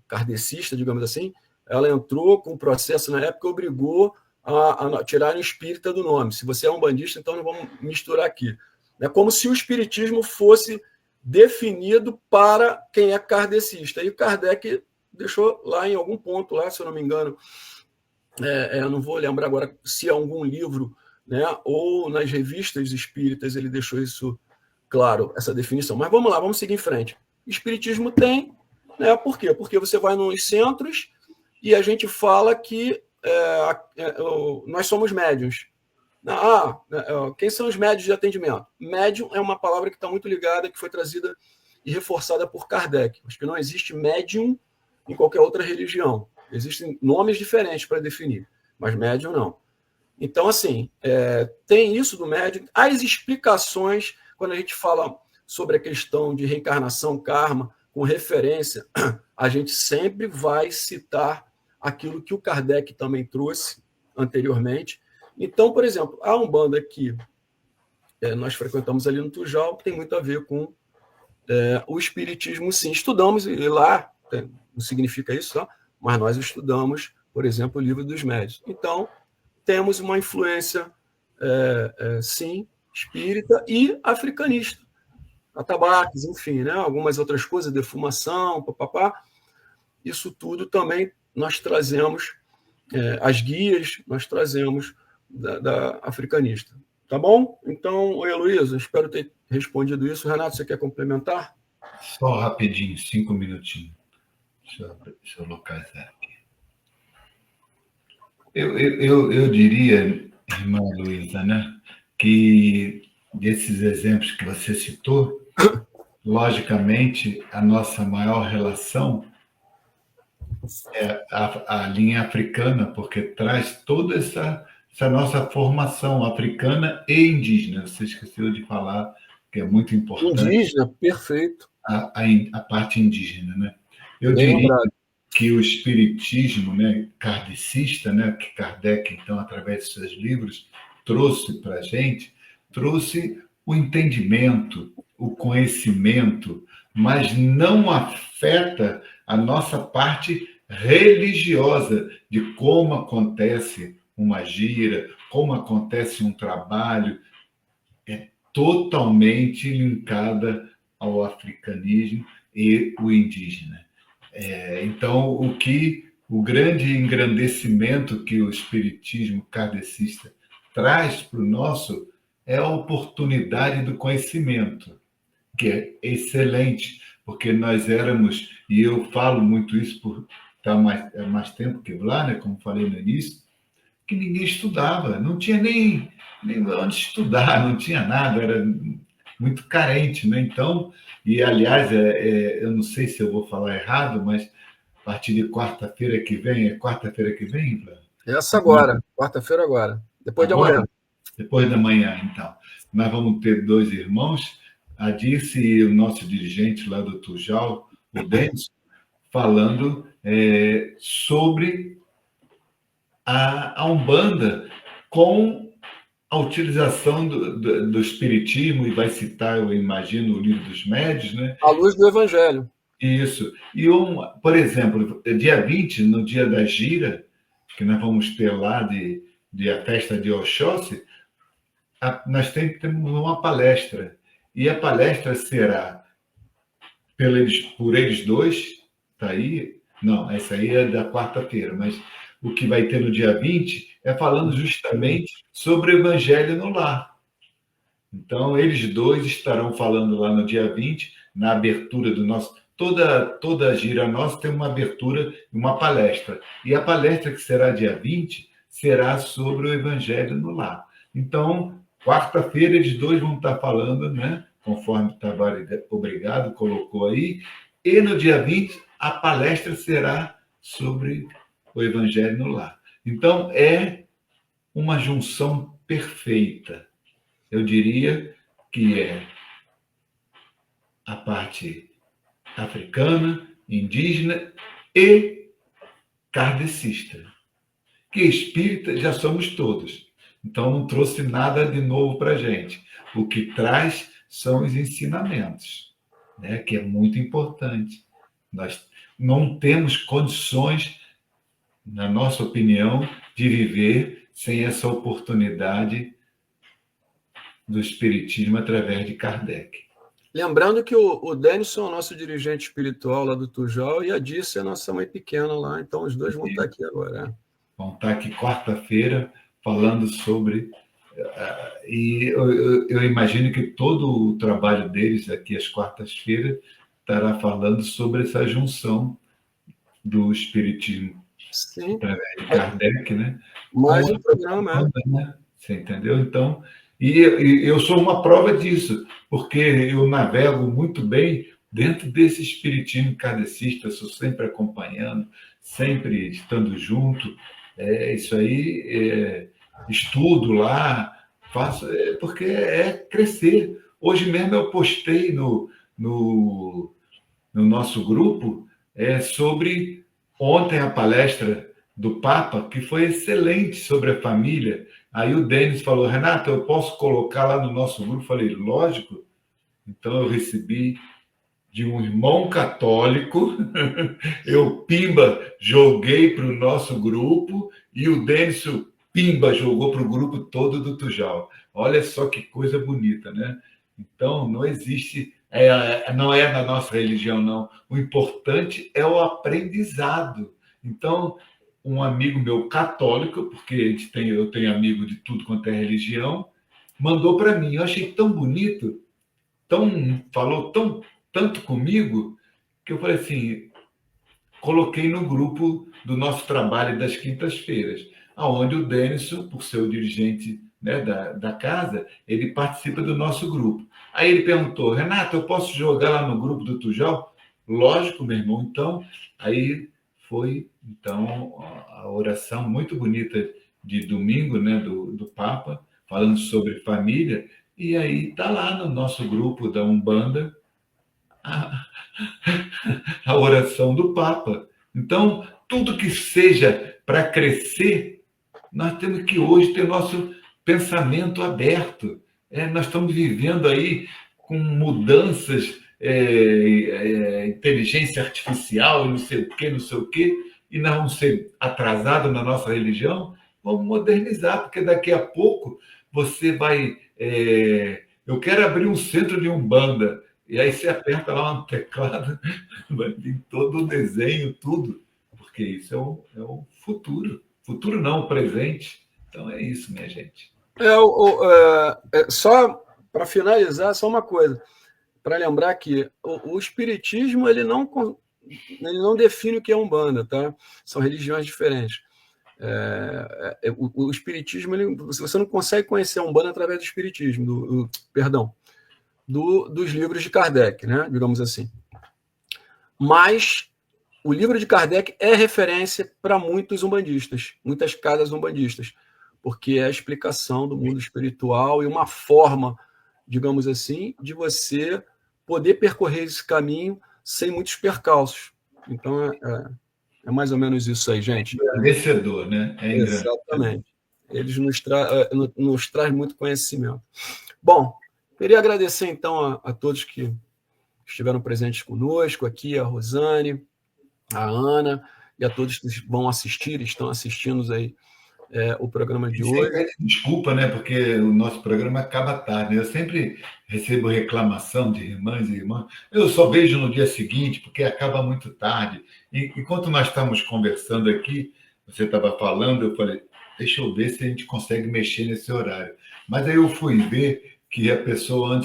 kardecista, digamos assim, ela entrou com um processo na época, obrigou a tirar o espírita do nome. Se você é um bandista, então não vamos misturar aqui. É como se o espiritismo fosse definido para quem é kardecista. E o Kardec deixou lá em algum ponto, lá, se eu não me engano, eu não vou lembrar agora se é algum livro, né, ou nas revistas espíritas ele deixou isso claro, essa definição. Mas vamos lá, vamos seguir em frente. Espiritismo tem, né, por quê? Porque você vai nos centros e a gente fala que nós somos médiuns. Quem são os médiuns de atendimento? Médium é uma palavra que está muito ligada, que foi trazida e reforçada por Kardec. Acho que não existe médium em qualquer outra religião. Existem nomes diferentes para definir, mas médium não. Então, assim, tem isso do médium. As explicações, quando a gente fala sobre a questão de reencarnação, karma, com referência, a gente sempre vai citar aquilo que o Kardec também trouxe anteriormente, Então, por exemplo, a Umbanda que nós frequentamos ali no Tujal tem muito a ver com o espiritismo, sim. Estudamos, e lá não significa isso, tá? Mas nós estudamos, por exemplo, o Livro dos Médiuns. Então, temos uma influência, sim, espírita e africanista. Atabaques, enfim, né? Algumas outras coisas, defumação, papapá. Isso tudo também nós trazemos, as guias, nós trazemos da africanista. Tá bom? Então, oi, Heloísa, espero ter respondido isso. Renato, você quer complementar? Só rapidinho, 5 minutinhos. Deixa eu localizar aqui. Eu diria, irmã Luísa, né, que desses exemplos que você citou, logicamente, a nossa maior relação é a linha africana, porque traz toda essa nossa formação africana e indígena. Você esqueceu de falar, que é muito importante. Indígena, perfeito. A parte indígena, né? Eu Bem diria lembrado. que o espiritismo, né, kardecista, né, que Kardec, então, através de seus livros, trouxe para a gente, trouxe o entendimento, o conhecimento, mas não afeta a nossa parte religiosa de como acontece uma gira, como acontece um trabalho, é totalmente linkada ao africanismo e o indígena. Então, o grande engrandecimento que o espiritismo kardecista traz para o nosso é a oportunidade do conhecimento, que é excelente, porque nós éramos, e eu falo muito isso por estar mais tempo que lá, né, como falei no início, que ninguém estudava, não tinha nem onde estudar, não tinha nada, era muito carente, né? Então, e aliás, eu não sei se eu vou falar errado, mas a partir de quarta-feira que vem, é quarta-feira que vem, Ivan? Essa agora, quarta-feira agora, depois de Agora? amanhã. Depois da manhã, então. Nós vamos ter 2 irmãos, a Dirce e o nosso dirigente lá do Tujal, o Denis, falando sobre a Umbanda com a utilização do espiritismo, e vai citar, eu imagino, o Livro dos Médiuns, né? À luz do Evangelho. Isso. E, por exemplo, dia 20, no dia da gira, que nós vamos ter lá de a festa de Oxóssi, nós temos uma palestra. E a palestra será por eles dois, tá aí? Não, essa aí é da quarta-feira, mas o que vai ter no dia 20 é falando justamente sobre o Evangelho no Lar. Então, eles dois estarão falando lá no dia 20, na abertura do nosso. Toda a gira nossa tem uma abertura e uma palestra. E a palestra que será dia 20 será sobre o Evangelho no Lar. Então, quarta-feira, eles dois vão estar falando, né? Conforme o Tavares, obrigado, colocou aí. E no dia 20, a palestra será sobre o Evangelho no Lar. Então, é uma junção perfeita. Eu diria que é a parte africana, indígena e kardecista. Que espírita já somos todos. Então, não trouxe nada de novo para a gente. O que traz são os ensinamentos, né? Que é muito importante. Nós não temos condições, na nossa opinião, de viver sem essa oportunidade do espiritismo através de Kardec. Lembrando que o Denison é o nosso dirigente espiritual lá do Tujal e a Dirce é a nossa mãe pequena lá, então os dois vão estar aqui agora. Vão estar aqui quarta-feira falando sobre... E eu imagino que todo o trabalho deles aqui às quartas-feiras estará falando sobre essa junção do espiritismo. Sim. Através de Kardec, né? Mais um programa, né? Você entendeu? Então, e eu sou uma prova disso, porque eu navego muito bem dentro desse espiritismo kardecista, sou sempre acompanhando, sempre estando junto. Isso aí, estudo lá, faço, porque é crescer. Hoje mesmo eu postei no nosso grupo sobre ontem a palestra do Papa, que foi excelente sobre a família. Aí o Denis falou, Renato, eu posso colocar lá no nosso grupo? Falei, lógico. Então eu recebi de um irmão católico, eu, pimba, joguei para o nosso grupo e o Denis, pimba, jogou para o grupo todo do Tujal. Olha só que coisa bonita, né? Então, não existe, não é na nossa religião, não. O importante é o aprendizado. Então, um amigo meu católico, porque eu tenho amigo de tudo quanto é religião, mandou para mim. Eu achei tão bonito, falou tanto comigo, que eu falei assim, coloquei no grupo do nosso trabalho das quintas-feiras, aonde o Denison, por ser o dirigente, né, da casa, ele participa do nosso grupo. Aí ele perguntou, Renato, eu posso jogar lá no grupo do Tujal? Lógico, meu irmão. Então, aí foi então a oração muito bonita de domingo, né, do Papa, falando sobre família, e aí está lá no nosso grupo da Umbanda a oração do Papa. Então, tudo que seja para crescer, nós temos que hoje ter nosso pensamento aberto. Nós estamos vivendo aí com mudanças, inteligência artificial, não sei o quê, e nós vamos ser atrasados na nossa religião, vamos modernizar, porque daqui a pouco você vai... eu quero abrir um centro de Umbanda, e aí você aperta lá um teclado, vai vir todo o desenho, tudo, porque isso é o futuro. Futuro não, o presente. Então é isso, minha gente. Só para finalizar, só uma coisa, para lembrar que o espiritismo ele não define o que é Umbanda, tá? São religiões diferentes. O espiritismo, você não consegue conhecer a Umbanda através do espiritismo, dos livros de Kardec, né? Digamos assim. Mas o livro de Kardec é referência para muitos umbandistas, muitas casas umbandistas, porque é a explicação do mundo espiritual e uma forma, digamos assim, de você poder percorrer esse caminho sem muitos percalços. Então, é mais ou menos isso aí, gente. Engrandecedor, né? Exatamente. Eles nos trazem muito conhecimento. Bom, queria agradecer, então, a todos que estiveram presentes conosco aqui, a Rosane, a Ana, e a todos que estão assistindo aí o programa de hoje. Desculpa, né? Porque o nosso programa acaba tarde. Eu sempre recebo reclamação de irmãs e irmãos. Eu só vejo no dia seguinte, porque acaba muito tarde. Enquanto nós estamos conversando aqui, você estava falando, eu falei, deixa eu ver se a gente consegue mexer nesse horário. Mas aí eu fui ver que a pessoa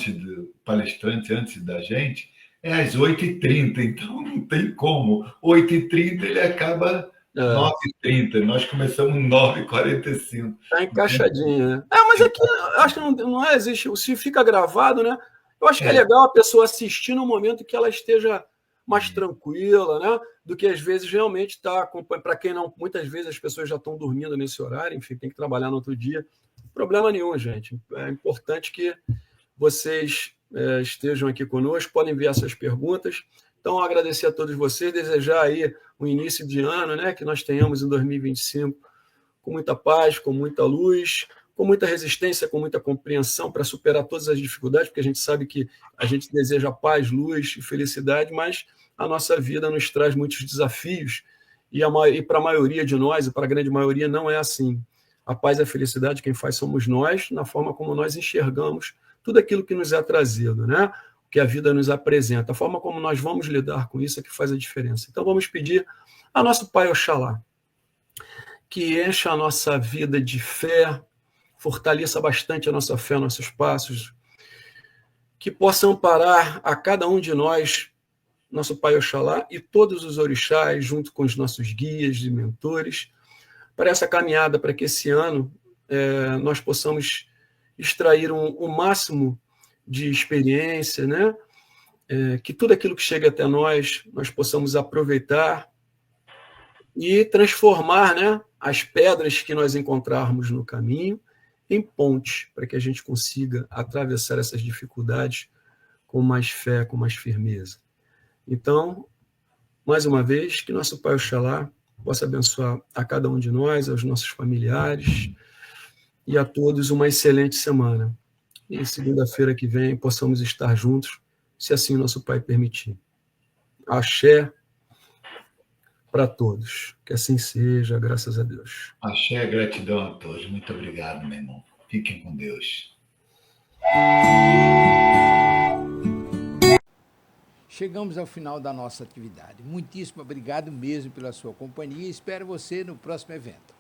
palestrante antes da gente é às 8h30, então não tem como. 8h30 ele acaba 9h30, nós começamos 9h45. Está encaixadinho, né? Mas aqui acho que não existe. Se fica gravado, né? Eu acho que é legal a pessoa assistir no momento que ela esteja mais tranquila, né? Do que às vezes realmente está acompanhando. Para quem não, muitas vezes as pessoas já estão dormindo nesse horário, enfim, tem que trabalhar no outro dia. Problema nenhum, gente. É importante que vocês estejam aqui conosco, podem enviar suas perguntas. Então, agradecer a todos vocês, desejar aí um início de ano, né, que nós tenhamos em 2025 com muita paz, com muita luz, com muita resistência, com muita compreensão para superar todas as dificuldades, porque a gente sabe que a gente deseja paz, luz e felicidade, mas a nossa vida nos traz muitos desafios e para a maioria de nós, e para a grande maioria, não é assim. A paz e a felicidade, quem faz somos nós, na forma como nós enxergamos tudo aquilo que nos é trazido, né? Que a vida nos apresenta, a forma como nós vamos lidar com isso é que faz a diferença. Então vamos pedir a nosso Pai Oxalá que encha a nossa vida de fé, fortaleça bastante a nossa fé, nossos passos, que possa amparar a cada um de nós, nosso Pai Oxalá e todos os orixás, junto com os nossos guias e mentores, para essa caminhada, para que esse ano nós possamos extrair o máximo de experiência, né? Que tudo aquilo que chega até nós possamos aproveitar e transformar, né, as pedras que nós encontrarmos no caminho em pontes, para que a gente consiga atravessar essas dificuldades com mais fé, com mais firmeza. Então, mais uma vez, que nosso Pai Oxalá possa abençoar a cada um de nós, aos nossos familiares, e a todos uma excelente semana. E segunda-feira que vem possamos estar juntos, se assim o nosso Pai permitir. Axé para todos. Que assim seja, graças a Deus. Axé, gratidão a todos. Muito obrigado, meu irmão. Fiquem com Deus. Chegamos ao final da nossa atividade. Muitíssimo obrigado mesmo pela sua companhia e espero você no próximo evento.